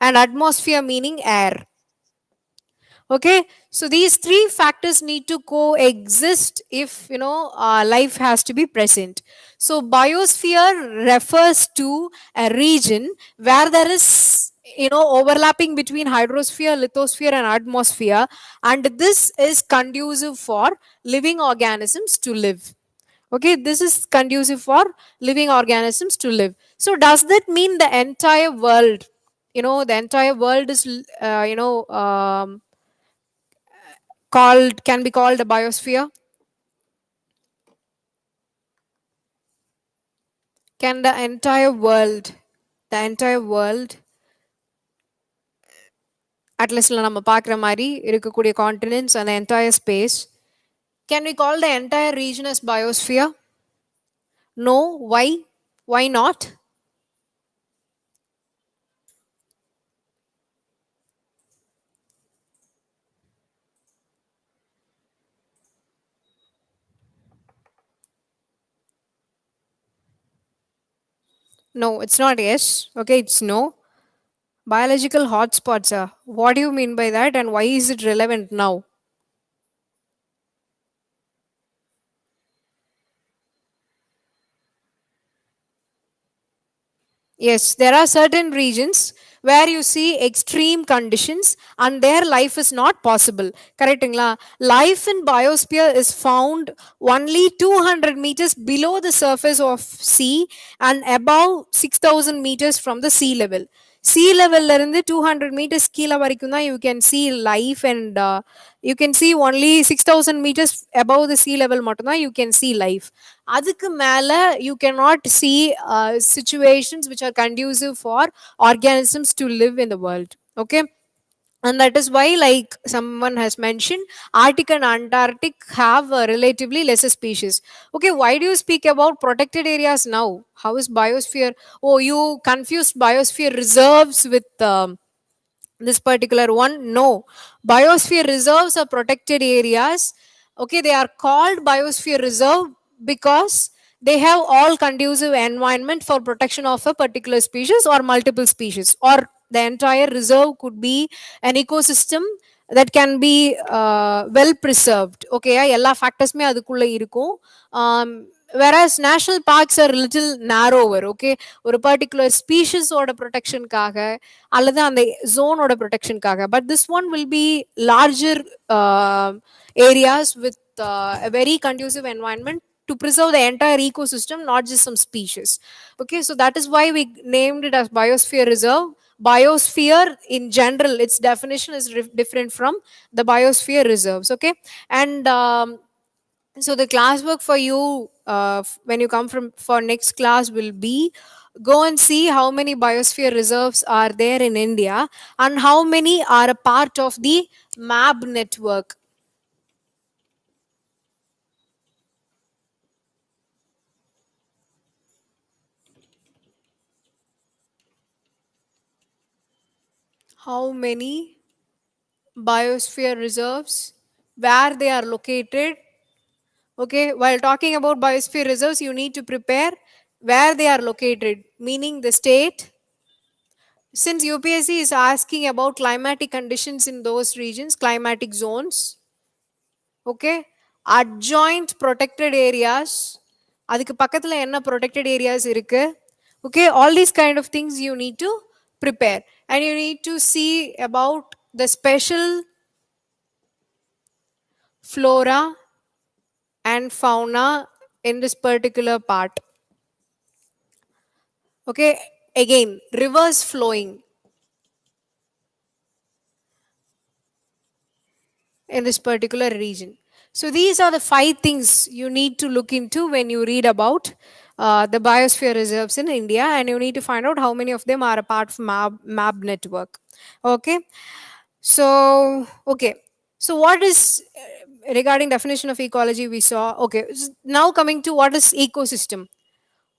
and atmosphere meaning air. Okay, so these three factors need to coexist if life has to be present. So biosphere refers to a region where there is overlapping between hydrosphere, lithosphere, and atmosphere, and this is conducive for living organisms to live. Okay, this is conducive for living organisms to live. So does that mean the entire world, the entire world is can be called a biosphere? Can the entire world அட்லஸ்ல நம்ம பார்க்குற மாதிரி இருக்கக்கூடிய continents அந்த entire space Can we call the entire region as biosphere? No. Why? Why not? No, it's not yes. Okay, it's no. Biological hotspots, what do you mean by that, and why is it relevant now? Yes, there are certain regions where you see extreme conditions and their life is not possible. Correctingla. Life in biosphere is found only 200 meters below the surface of sea and above 6,000 meters from the sea level. Sea level la irundhu 200 meters கீழ வரைக்கும் தான் you can see life, and you can see only 6,000 meters above the sea level மட்டும் தான் you can see life. அதுக்கு மேல you cannot see situations which are conducive for organisms to live in the world. Okay, and that is why, like someone has mentioned, Arctic and Antarctic have relatively lesser species. Okay, why do you speak about protected areas now? How is biosphere? Oh, you confused biosphere reserves with this particular one. No, biosphere reserves are protected areas. Okay, they are called biosphere reserve because they have all conducive environment for protection of a particular species or multiple species, or the entire reserve could be an ecosystem that can be well preserved. Okay, எல்லா ஃபேக்டர்ஸ்மே அதுக்குள்ள இருக்கும். um, whereas national parks are little narrower. Okay, ஒரு particular species ஓட protectionக்காக அல்லது அந்த zone ஓட protectionக்காக, but this one will be larger areas with a very conducive environment to preserve the entire ecosystem, not just some species. Okay, so that is why we named it as biosphere reserve. Biosphere in general, its definition is different from the biosphere reserves. Okay, and so the classwork for you when you come from for next class will be, go and see how many biosphere reserves are there in India and how many are a part of the MAB network. How many biosphere reserves, where they are located. Okay, while talking about biosphere reserves, you need to prepare where they are located, meaning the state. Since UPSC is asking about climatic conditions in those regions, climatic zones, okay, adjoint protected areas, அதுக்கு பக்கத்துல என்ன protected areas இருக்கு, okay, all these kind of things you need to prepare, and you need to see about the special flora and fauna in this particular part. Okay, again, rivers flowing in this particular region. So these are the 5 things you need to look into when you read about the biosphere reserves in India, and you need to find out how many of them are a part of MAB network. Okay, so okay, so what is regarding definition of ecology we saw. Okay, now coming to what is ecosystem.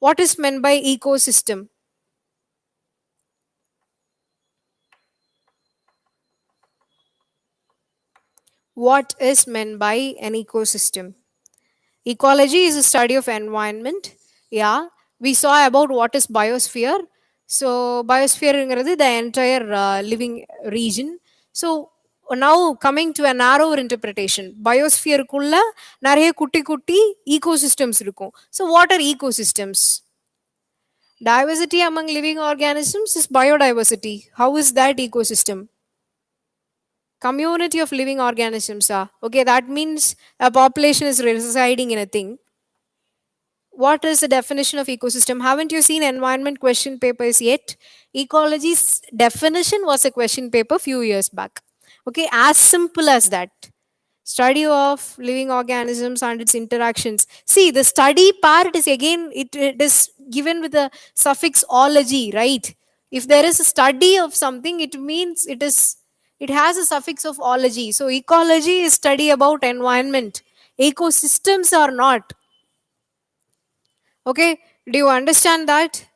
What is meant by ecosystem? What is meant by an ecosystem? Ecology is a study of environment. Yeah, we saw about what is biosphere. So biosphere is the entire living region. So now coming to a narrower interpretation, biosphere kulla நிறைய குட்டி குட்டி ecosystems இருக்கும். So what are ecosystems? Diversity among living organisms is biodiversity. How is that ecosystem? Community of living organisms are. Okay, that means a population is residing in a thing. What is the definition of ecosystem? Haven't you seen environment question papers yet? Ecology's definition was a question paper few years back. Okay, as simple as that. Study of living organisms and its interactions. See, the study part is again, it is given with a suffix ology, right? If there is a study of something, it means it has a suffix of ology. So ecology is study about environment. Ecosystems are not. Okay, do you understand that?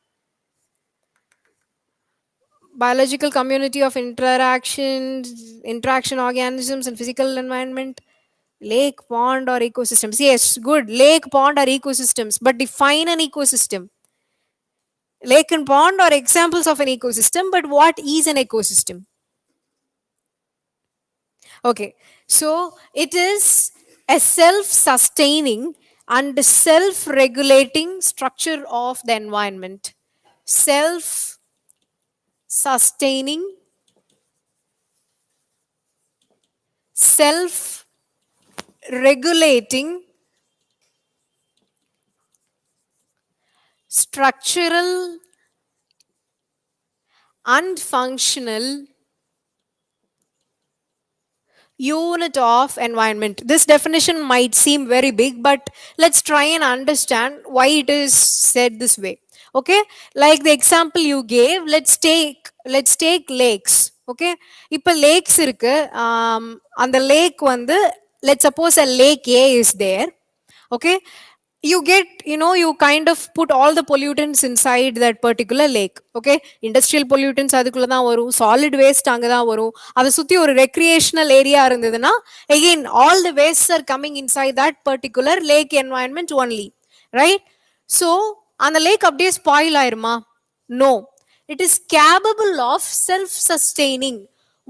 Biological community of interaction organisms and physical environment. Lake, pond, or ecosystems? Yes, good. Lake, pond, or ecosystems. But define an ecosystem. Lake and pond are examples of an ecosystem, but what is an ecosystem? Okay, so it is a self sustaining and self regulating structure of the environment. Self sustaining, self regulating, structural and functional unit of environment. This definition might seem very big, but let's try and understand why it is said this way. Okay, like the example you gave, let's take lakes. Okay, இப்போ lakes இருக்கு. அந்த lake வந்து, let's suppose a lake A is there. Okay, you get, you kind of put all the pollutants inside that particular lake. Okay, industrial pollutants அதுக்குள்ள தான் வரும், solid waste அங்க தான் வரும். அதை சுத்தி ஒரு recreational area இருந்ததுன்னா, again all the wastes are coming inside that particular lake environment only, right? So அந்த lake அப்படியே spoil ஆயிருமா? No, it is capable of self sustaining.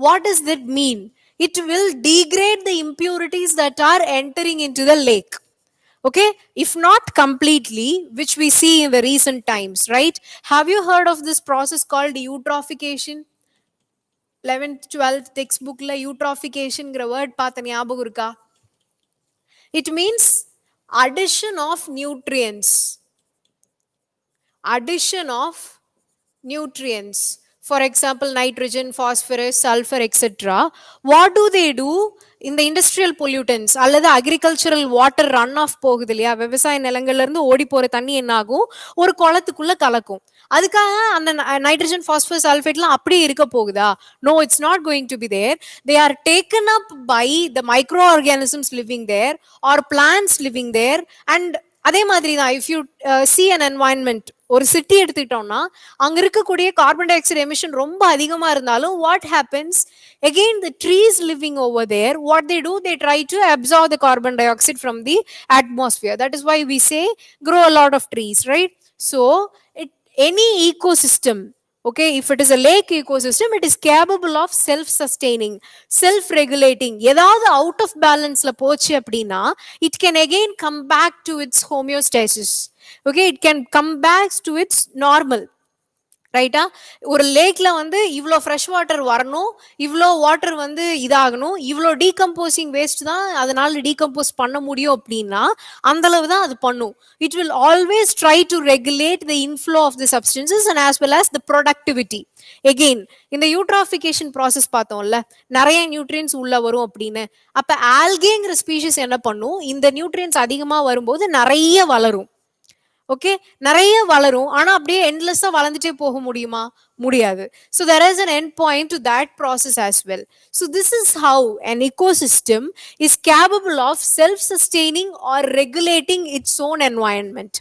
What does that mean? It will degrade the impurities that are entering into the lake. Okay, if not completely, which we see in the recent times, right? Have you heard of this process called eutrophication? 11th 12th textbook la eutrophication gra word paatha nyabagam iruka? It means addition of nutrients. Addition of nutrients, for example nitrogen, phosphorus, sulfur, etc. What do they do? இந்த industrial pollutants அல்லது agricultural water run of போகுது இல்லையா, விவசாய நிலங்கள்ல இருந்து ஓடி போற தண்ணி என்ன ஆகும், ஒரு குளத்துக்குள்ள கலக்கும். அதுக்காக அந்த நைட்ரஜன், பாஸ்பரஸ், சல்ஃபேட்லாம் அப்படியே இருக்க போகுதா? No, it's not going to be there. They are taken up by the micro organisms living there or plants living there. And அதே மாதிரி தான், if you see an environment, ஒரு சிட்டி எடுத்துக்கிட்டோம்னா அங்க இருக்கக்கூடிய கார்பன் டை ஆக்சைடு எமிஷன் ரொம்ப அதிகமா இருந்தாலும் what happens, again the trees living over there, what they do, they try to absorb the carbon dioxide from the atmosphere. That is why we say grow a lot of trees, right? So it, any ecosystem, okay, if it is a lake ecosystem, it is capable of self sustaining, self regulating. ஏதாவது out of balance ல போச்சு அப்படின்னா it can again come back to its homeostasis. Okay, it can come back to its normal. ரைட்டா? ஒரு லேக்ல வந்து இவ்வளோ fresh water வரணும், இவ்வளோ வாட்டர் வந்து இதாகணும், இவ்வளோ டீகம்போசிங் வேஸ்ட் தான் அதனால டீகம்போஸ் பண்ண முடியும் அப்படின்னா அந்த அளவு தான் அது பண்ணும். It will always try to regulate the inflow of the substances and as well as the productivity. Again இந்த யூட்ராஃபிகேஷன் ப்ராசஸ் பார்த்தோம்ல, நிறைய நியூட்ரியன்ஸ் உள்ள வரும் அப்படின்னு. அப்ப ஆல்கேங்கிற ஸ்பீஷிஸ் என்ன பண்ணும், இந்த நியூட்ரியன்ஸ் அதிகமாக வரும்போது நிறைய வளரும். ஓகே, நிறைய வளரும். ஆனா அப்படியே எண்ட்லெஸ்ஸா வளர்ந்துட்டே போக முடியுமா? முடியாது. So there is an end point to that process as well. So this is how an ecosystem is capable of self sustaining or regulating its own environment.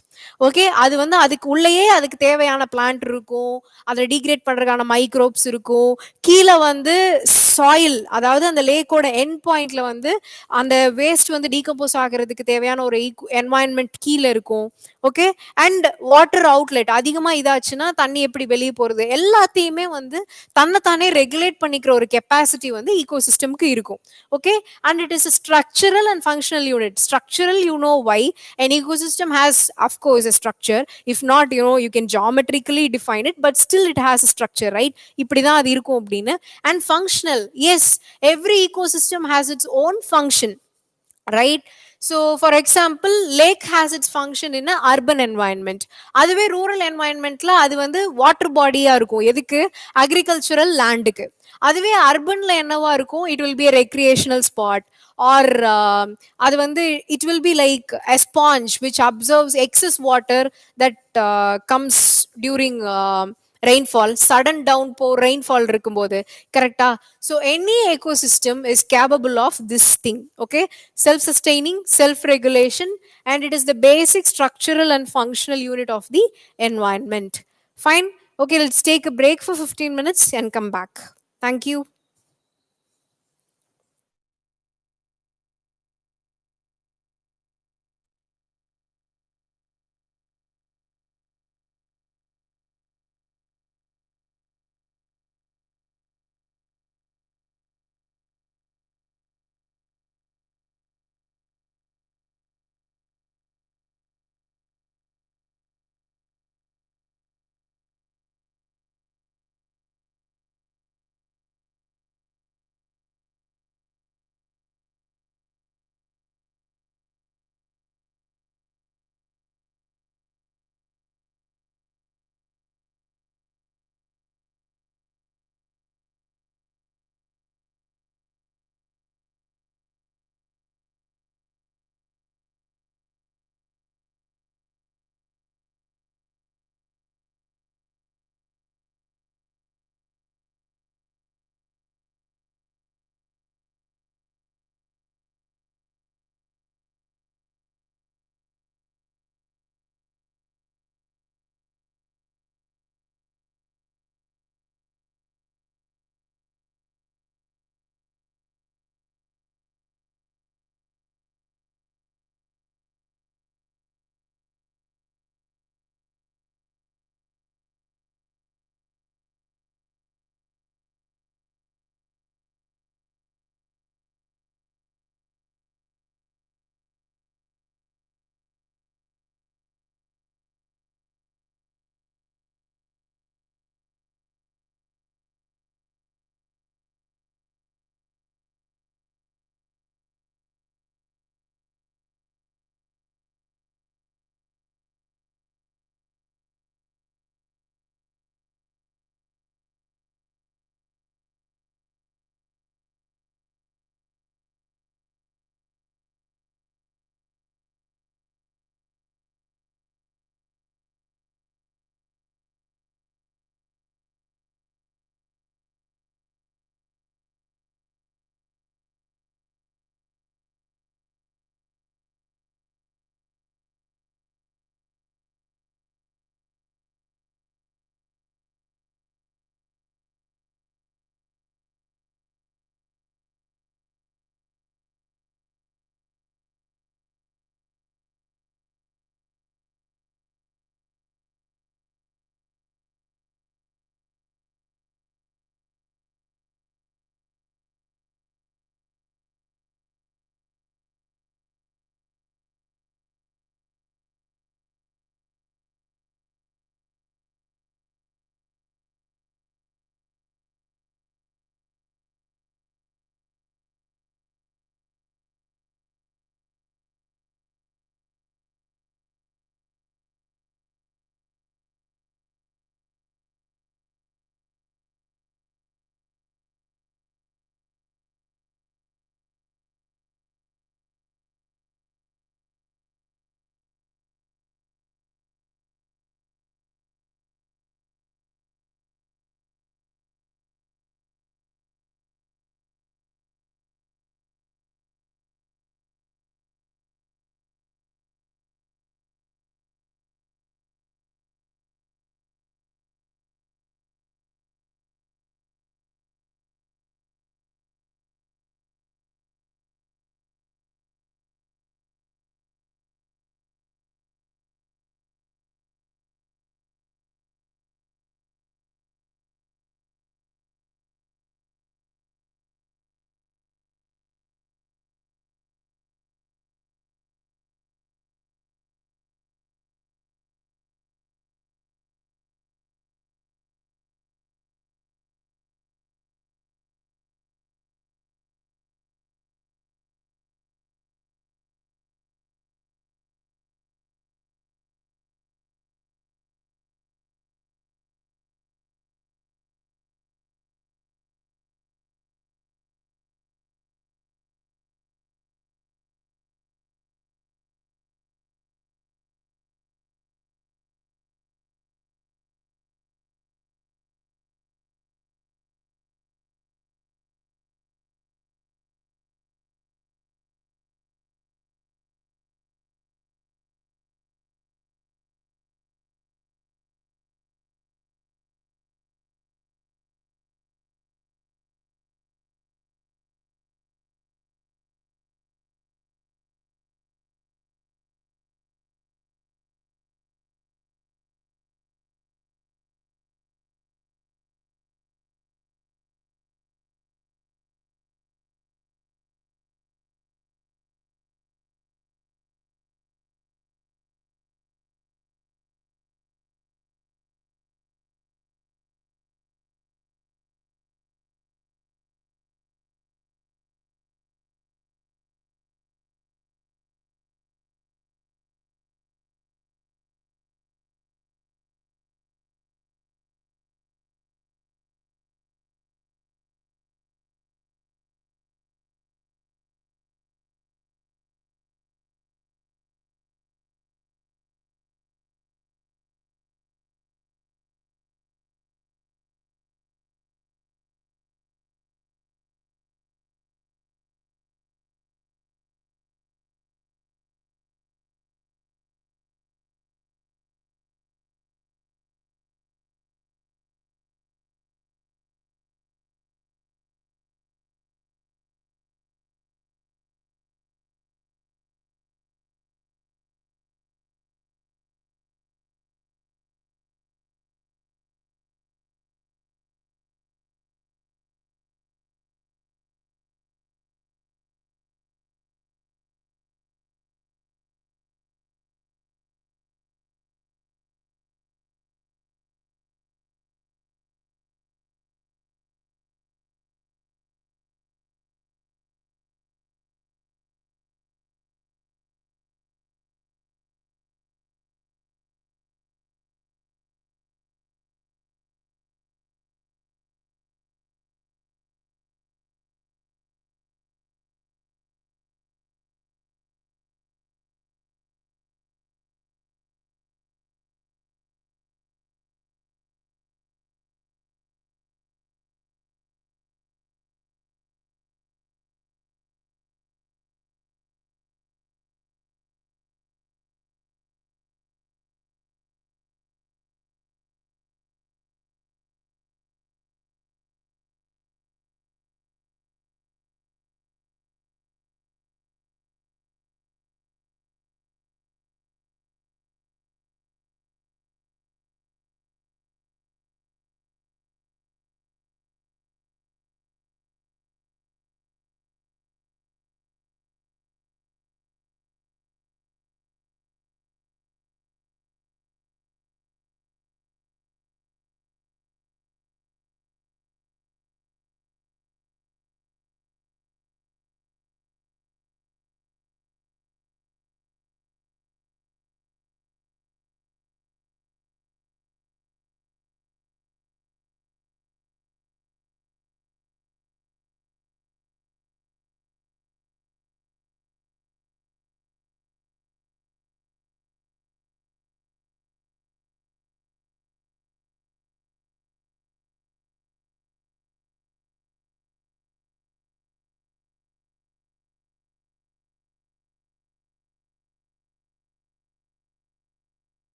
Okay, அது வந்து அதுக்கு உள்ளேயே அதுக்கு தேவையான பிளான்ட் இருக்கும், அதை டீக்ரேட் பண்றதுக்கான மைக்ரோப்ஸ் இருக்கும். கீழே வந்து சாயில், அதாவது அந்த லேக்கோட எண்ட் பாயிண்ட்ல வந்து அந்த வேஸ்ட் வந்து டீகம்போஸ் ஆகிறதுக்கு தேவையான ஒரு என்வாயன்மெண்ட் கீழே இருக்கும். ஓகே, அண்ட் வாட்டர் அவுட்லெட் அதிகமா இதாச்சுன்னா தண்ணி எப்படி வெளியே போறது, எல்லாத்தையுமே வந்து தன்னைத்தானே ரெகுலேட் பண்ணிக்கிற ஒரு கெப்பாசிட்டி வந்து ஈகோ சிஸ்டம்க்கு இருக்கும். Okay, and it is structural and functional unit. Structural, you know why an ecosystem has of course a structure. If not, you can geometrically define it, but still it has a structure, right? இப்படிதான் அது இருக்கும் அப்படின்னு. And functional, yes, every ecosystem has its own function, right? So for example, lake has its function in a urban environment. அதுவே rural என்வாயன்மெண்ட்ல அது வந்து water பாடியா இருக்கும். எதுக்கு? அக்ரிகல்ச்சரல் லேண்டுக்கு. அதுவே அர்பன்ல என்னவா இருக்கும், it will be a recreational spot or அது வந்து it will be like a sponge which absorbs excess water that comes during rainfall, sudden downpour, rainfall இருக்கும்போது, கரெக்டா? So any ecosystem is capable of this thing, okay? Self-sustaining, self-regulation, and it is the basic structural and functional unit of the environment. Fine. Okay, let's take a break for 15 minutes and come back. Thank you.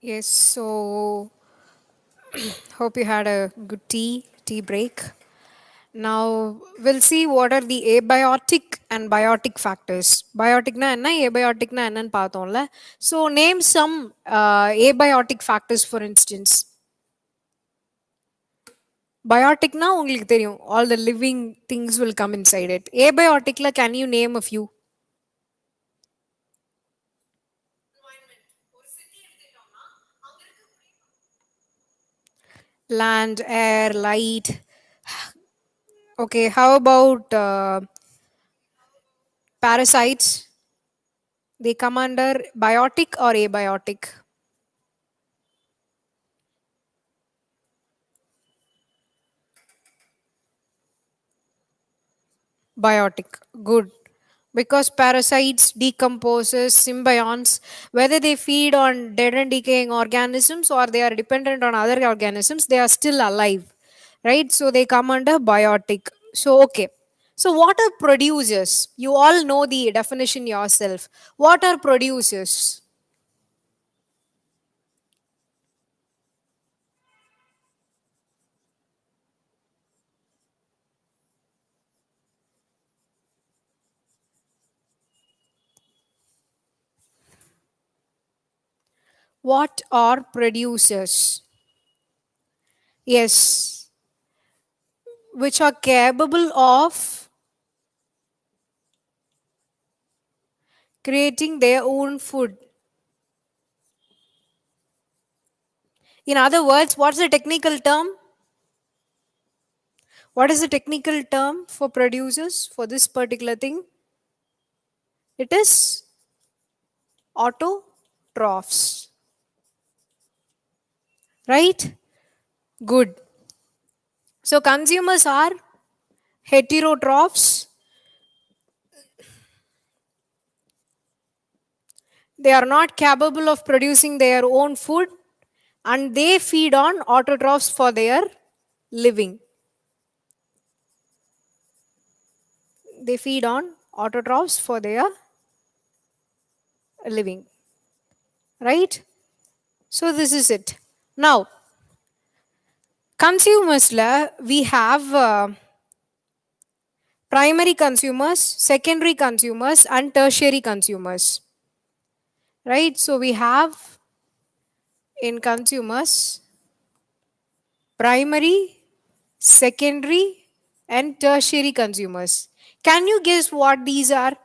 Yes, so hope you had a good tea break. Now we'll see what are the abiotic and biotic factors. Biotic na enna, abiotic na enna paathomla. So name some abiotic factors for instance. Biotic na உங்களுக்கு தெரியும். All the living things will come inside it. Abiotic la can you name a few? Land, air, light. Okay, how about parasites? They come under biotic or abiotic? Biotic. Good. Because parasites, decomposers, symbionts, whether they feed on dead and decaying organisms or they are dependent on other organisms, they are still alive. Right? So they come under biotic. So, okay. So, what are producers? You all know the definition yourself. What are producers? What are producers? Yes, which are capable of creating their own food. In other words, what's the technical term? What is the technical term for producers for this particular thing? It is autotrophs. Right? Good. So consumers are heterotrophs. They are not capable of producing their own food and they feed on autotrophs for their living. They feed on autotrophs for their living. Right? So this is it. Now, consumers la we have primary consumers, secondary consumers, and tertiary consumers. Right? So we have in consumers primary, secondary, and tertiary consumers. Can you guess what these are?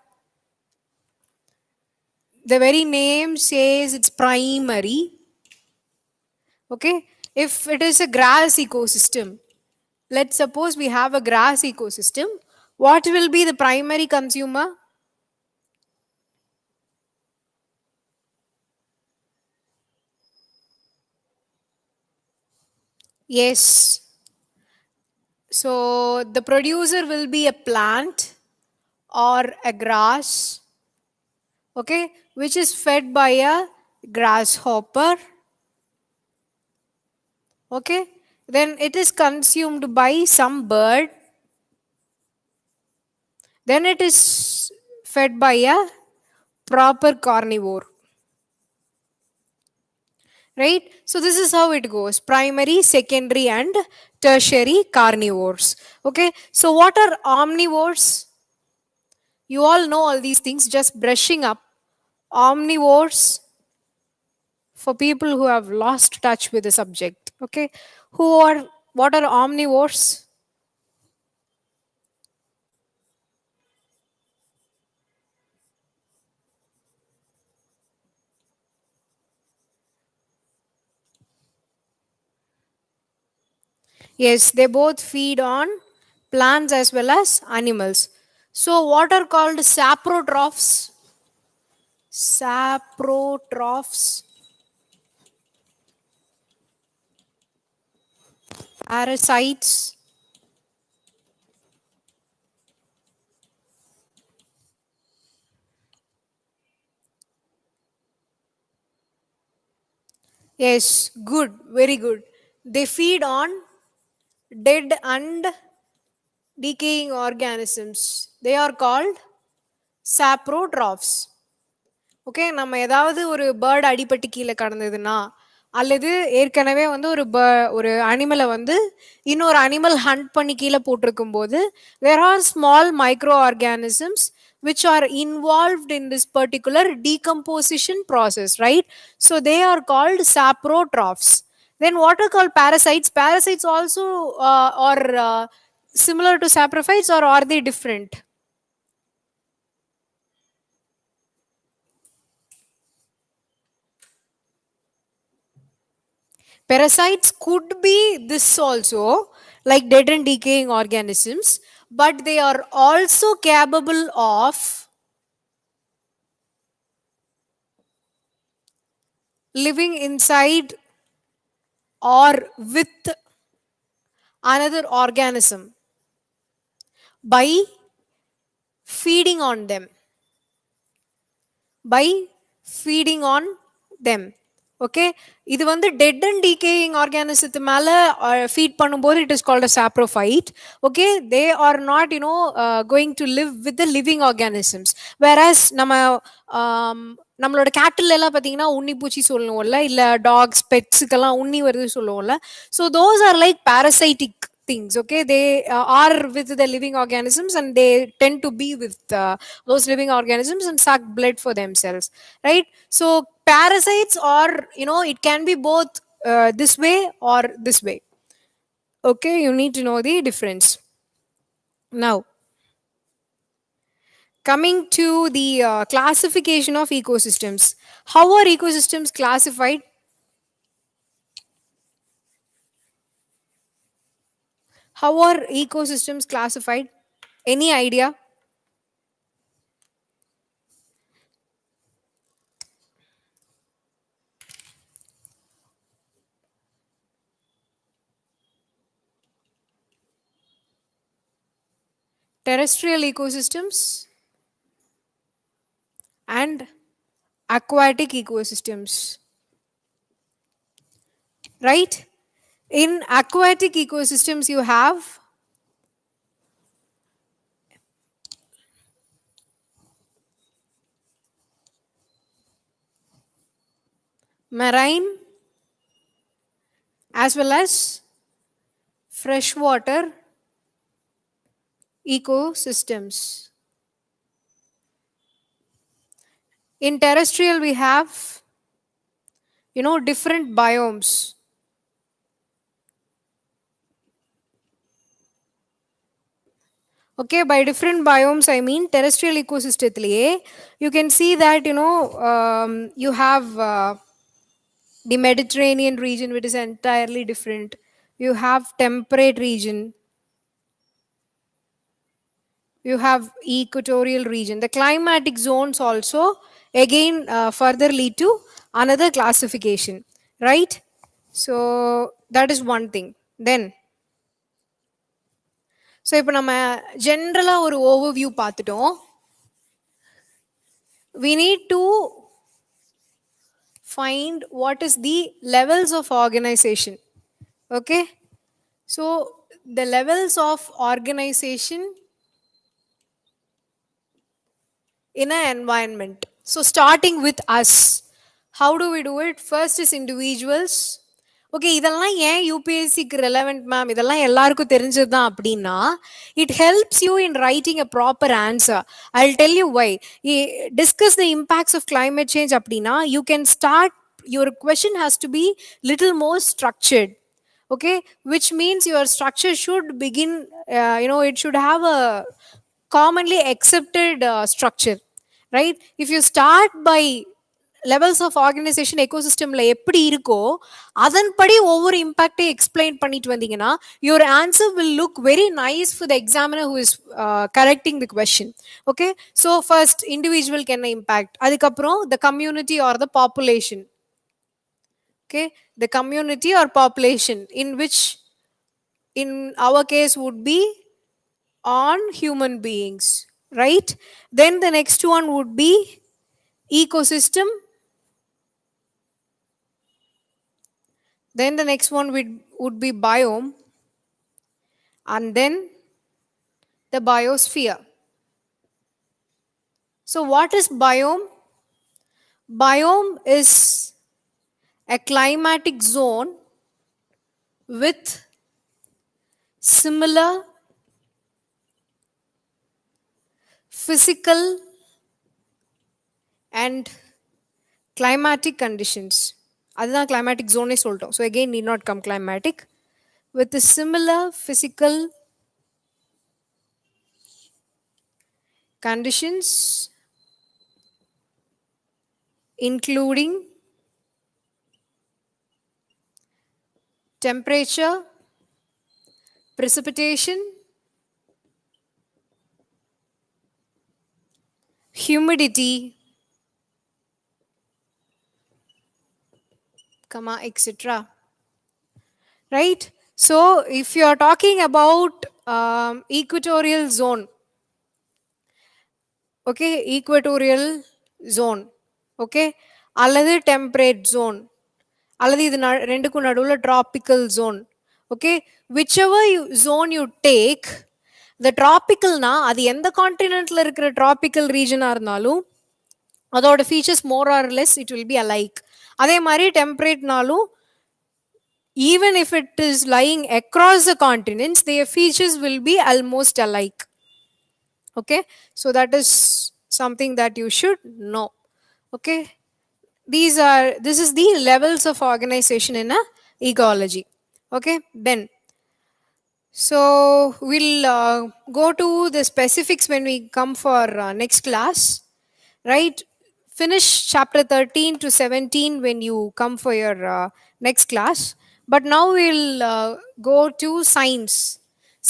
The very name says it's primary. Okay? If it is a grass ecosystem, let's suppose we have a grass ecosystem, what will be the primary consumer? Yes. So the producer will be a plant or a grass, okay, which is fed by a grasshopper, okay. Then it is consumed by some bird. Then it is fed by a proper carnivore. Right? So this is how it goes: primary, secondary, and tertiary carnivores. Okay. So what are omnivores? You all know all these things, just brushing up. Omnivores, for people who have lost touch with the subject. Okay. What are omnivores? Yes, they both feed on plants as well as animals. So what are called saprotrophs? Saprotrophs, parasites. Yes, good, very good. They feed on dead and decaying organisms. They are called saprotrophs. Okay, நம்ம ஏதாவது ஒரு bird அடிபட்டு கீழே கடந்ததுன்னா அல்லது ஏற்கனவே வந்து ஒரு அனிமலை வந்து இன்னொரு அனிமல் ஹண்ட் பண்ணி கீழே போட்டிருக்கும் போது there are small microorganisms which are involved in this particular decomposition process, right? So they are called saprotrophs. Then what are called parasites? Parasites also are similar to saprophytes, or are they different? Parasites could be this also, like dead and decaying organisms, but they are also capable of living inside or with another organism by feeding on them. By feeding on them. Okay, இது வந்து dead and decaying organism மேல feed பண்ணும்போது it is called a saprophyte. Okay, they are not, going to live with the living organisms. Whereas நம்மளோட கேட்டில் எல்லாம் பார்த்தீங்கன்னா உண்ணி பூச்சி சொல்லுவோம்ல, இல்ல டாக்ஸ் பெட்ஸுக்கெல்லாம் உண்ணி வருது சொல்லுவோம்ல. So those are like parasitic things. Okay, they are with the living organisms and they tend to be with those living organisms and suck blood for themselves, right? So parasites are, it can be both this way or this way. Okay, you need to know the difference. Now, coming to the classification of ecosystems. How are ecosystems classified? How are ecosystems classified? Any idea? Terrestrial ecosystems and aquatic ecosystems, right? In aquatic ecosystems, you have marine as well as freshwater ecosystems. In terrestrial, we have, different biomes. Okay, by different biomes, I mean terrestrial ecosystem. You can see that, you have the Mediterranean region, which is entirely different. You have temperate region. You have equatorial region. The climatic zones also again further lead to another classification, right? So that is one thing. Then, so இப்போ நம்ம ஜென்ரலா ஒரு overview பார்த்துட்டோம். We need to find what is the levels of organization. Okay, so the levels of organization in an environment. So starting with us, how do we do it? First is individuals. Okay, இதெல்லாம் ஏன் யூபிஎஸ்சிக்கு relevant ma'am, இதெல்லாம் எல்லாருக்கும் தெரிஞ்சது தான் அப்படின்னா, it helps you in writing a proper answer. I will tell you why. Discuss the impacts of climate change அப்படின்னா, you can start, your question has to be little more structured. Okay, which means your structure should begin, it should have a commonly accepted structure, right? If you start by levels of organization ecosystemல எப்படி இருக்கோ அதன்படி ஒவ்வொரு இம்பாக்டை explain பண்ணிட்டு வந்தீங்கன்னா your answer will look very nice for the examiner who is correcting the question. Okay, so first individual என்ன impact, அதுக்கப்புறம் the community or the population. Okay, the community or population, in which in our case would be on human beings, right? Then the next one would be ecosystem. Then the next one would be biome, and then the biosphere. So what is biome? Biome is a climatic zone with similar physical and climatic conditions. அதுதான் climatic zone சொல்லிட்டோம். So again need not come climatic. With a similar physical conditions including temperature, precipitation, humidity, comma, etc. Right? So if you are talking about equatorial zone, okay, equatorial zone, okay, அல்லது temperate zone, அல்லது இது ரெண்டுக்கும் நடுவுல tropical zone, okay, whichever zone you take, the tropical na அது எந்த கான்டினென்ட்ல இருக்கிற tropical region இருந்தாலும் அதோட features more or less it will be alike. அதே மாதிரி temperate-நாலும் even if it is lying across the continents, their features will be almost alike. Okay, so that is something that you should know. Okay, this is the levels of organization in a ecology. Okay, then so we'll go to the specifics when we come for next class, right? Finish chapter 13 to 17 when you come for your next class. But now we'll go to science.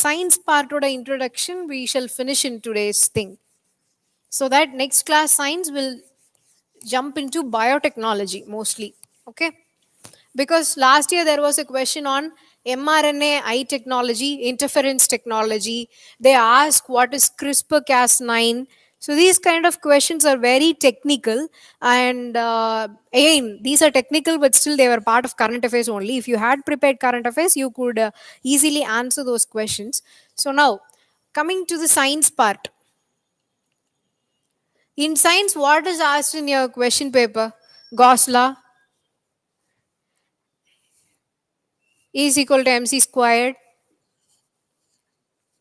Science part of the introduction we shall finish in today's thing. So that next class science will jump into biotechnology mostly. Okay, because last year there was a question on mRNA technology, interference technology. They ask what is CRISPR Cas9. So these kind of questions are very technical, and again these are technical, but still they were part of current affairs only. If you had prepared current affairs, you could easily answer those questions. So now coming to the science part. In science, what is asked in your question paper? Gauss law is equal to mc squared.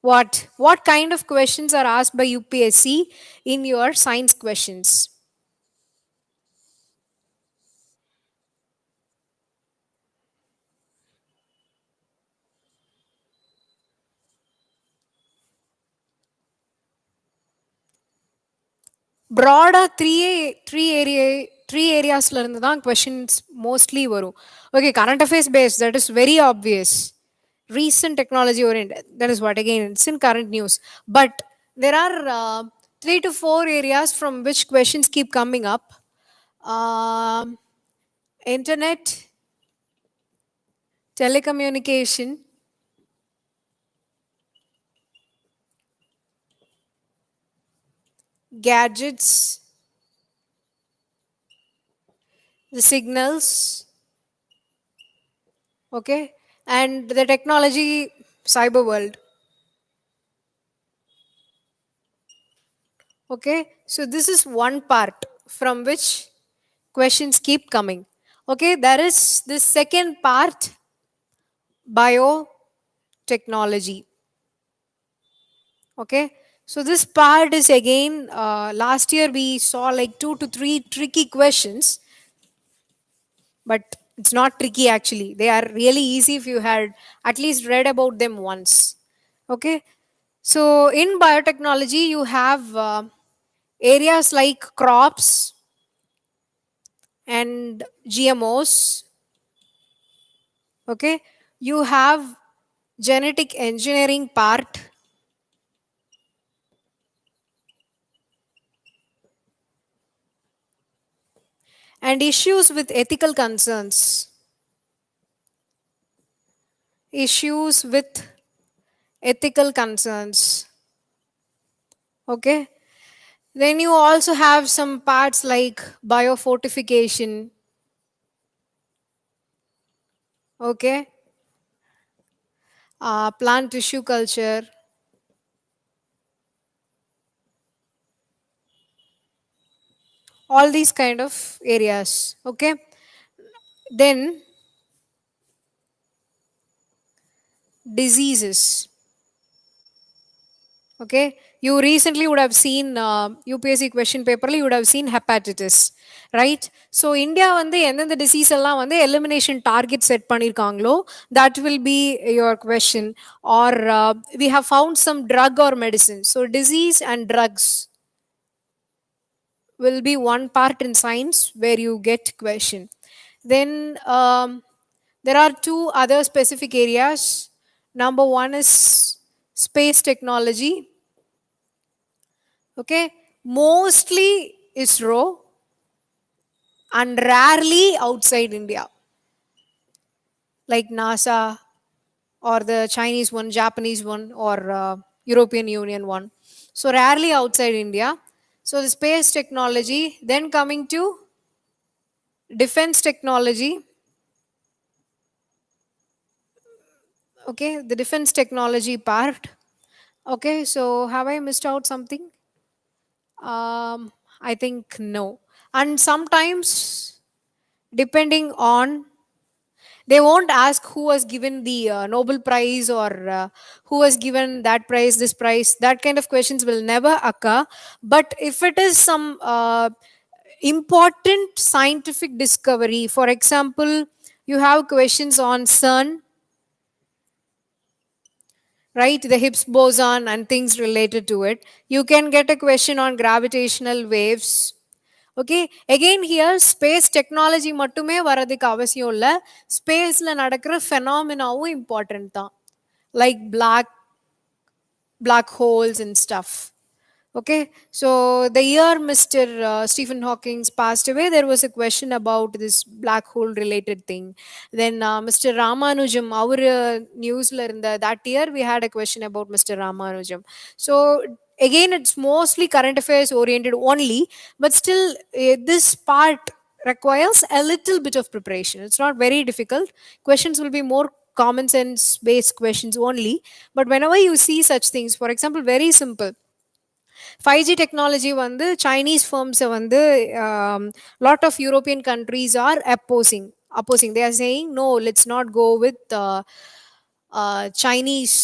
What kind of questions are asked by UPSC in your science questions? Broader three areas la irundhu dhaan questions mostly varum. Okay, current affairs based, that is very obvious. Recent technology oriented, that is what again it's in current news. But there are 3 to 4 areas from which questions keep coming up. Um, Internet, telecommunication, gadgets, the signals, okay, and the technology cyber world. Okay, so this is one part from which questions keep coming. Okay, there is this second part, biotechnology. Okay, so this part is again last year we saw like 2 to 3 tricky questions, but it's not tricky actually. They are really easy if you had at least read about them once. Okay, so in biotechnology you have areas like crops and GMOs. Okay, you have genetic engineering part and issues with ethical concerns. Issues with ethical concerns. Okay, then you also have some parts like biofortification. Okay, plant tissue culture, all these kind of areas. Okay, Then diseases. Okay, you recently would have seen UPSC question paper, you would have seen hepatitis, right? So India வந்து எந்தெந்த disease எல்லாம் வந்து elimination target set பண்ணிருக்காங்களோ, that will be your question. Or we have found some drug or medicine. So disease and drugs will be one part in science where you get question. Then there are two other specific areas. Number one is space technology. Okay, mostly ISRO and rarely outside India, like NASA or the Chinese one, Japanese one, or European Union one. So rarely outside India. So the space technology. Then coming to defense technology. Okay, the defense technology part. Okay, so have I missed out something? I think no. And sometimes, depending on, they won't ask who was given the Nobel Prize, or who was given that prize, this prize. That kind of questions will never occur. But if it is some important scientific discovery, for example, you have questions on CERN, right? The Higgs boson and things related to it. You can get a question on gravitational waves. Okay, again here space technology மட்டுமே வரதுக்கு அவசியம் இல்ல, ஸ்பேஸ்ல நடக்கிற ஃபெனாமினாவும் important தான், like black holes and stuff. Okay, so the year Mr. Stephen Hawking passed away, there was a question about this black hole related thing. Then Mr. Ramanujam, our newsler in that year, we had a question about Mr. Ramanujam. So again, it's mostly current affairs oriented only, but still, this part requires a little bit of preparation. It's not very difficult. Questions will be more common sense based questions only. But whenever you see such things, for example, very simple, 5G technology வந்து Chinese firms வந்து lot of European countries are opposing. They are saying no, let's not go with Chinese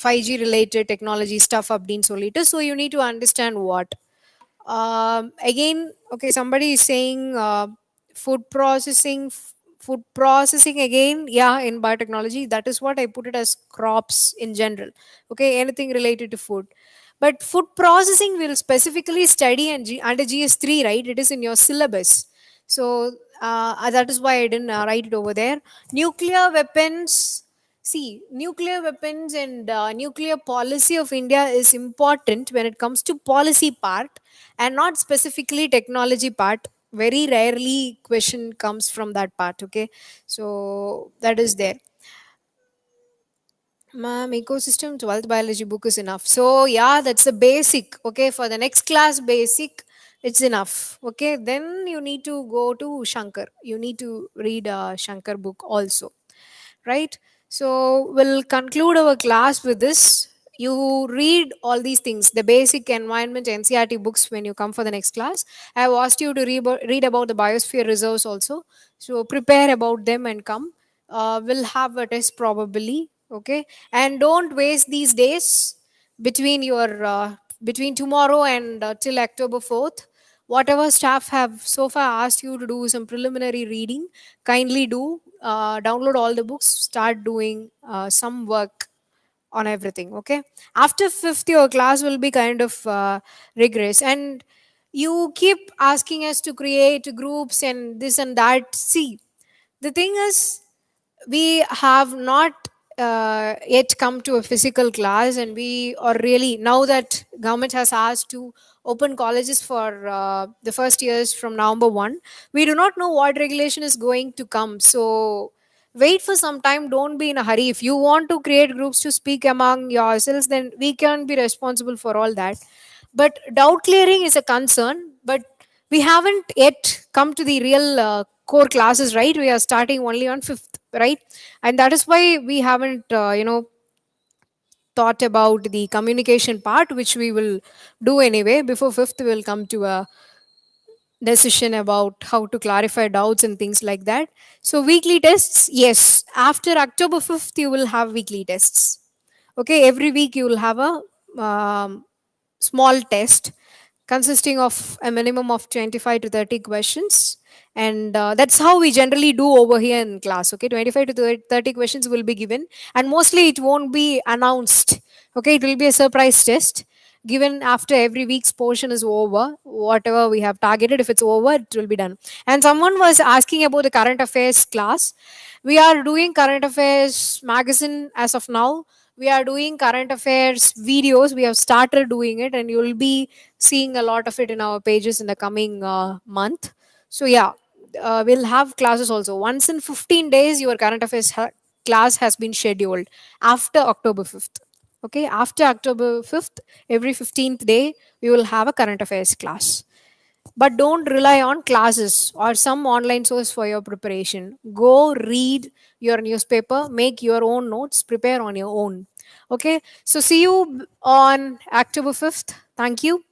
5G related technology stuff அப்படின்னு சொல்லிட்டு. So you need to understand what. Again, okay, somebody is saying food processing. Food processing again, yeah, in biotechnology, that is what I put it as crops in general. Okay, anything related to food. But food processing will specifically study and under GS3, right? It is in your syllabus. So that is why I didn't write it over there. Nuclear weapons. See, nuclear weapons and nuclear policy of India is important when it comes to policy part and not specifically technology part. Very rarely question comes from that part. Okay, so that is there. Ma'am, ecosystem 12th biology book is enough. So yeah, that's the basic. Okay, for the next class basic, it's enough. Okay, then you need to go to Shankar. You need to read a Shankar book also, right? So we'll conclude our class with this. You read all these things, the basic environment NCRT books when you come for the next class. I have asked you to read about the biosphere reserves also. So prepare about them and come. We'll have a test probably. Okay, and don't waste these days between your between tomorrow and till October 4th. Whatever staff have so far asked you to do some preliminary reading, kindly do. Download all the books, start doing some work on everything. Okay, after fifth your class will be kind of rigorous, and you keep asking us to create groups and this and that. See, the thing is, we have not yet come to a physical class, and we are really, now that government has asked to open colleges for the first years from November 1, we do not know what regulation is going to come. So wait for some time, don't be in a hurry. If you want to create groups to speak among yourselves, then we can be responsible for all that. But doubt clearing is a concern, but we haven't yet come to the real core classes, right? We are starting only on 5th, right? And that is why we haven't thought about the communication part, which we will do anyway. Before 5th we'll come to a decision about how to clarify doubts and things like that. So, weekly tests, yes, after October 5th, you will have weekly tests. Okay, every week you will have a small test consisting of a minimum of 25 to 30 questions, and that's how we generally do over here in class. Okay, 25 to 30 questions will be given, and mostly it won't be announced. Okay, it will be a surprise test given after every week's portion is over. Whatever we have targeted, if it's over, it will be done. And someone was asking about the current affairs class. We are doing current affairs magazine as of now. We are doing current affairs videos. We have started doing it, and you will be seeing a lot of it in our pages in the coming month. So yeah, we'll have classes also. Once in 15 days, your current affairs class has been scheduled after October 5th. Okay, after October 5th, every 15th day, we will have a current affairs class. But don't rely on classes or some online source for your preparation. Go read your newspaper, make your own notes, prepare on your own. Okay, so see you on October 5th. Thank you.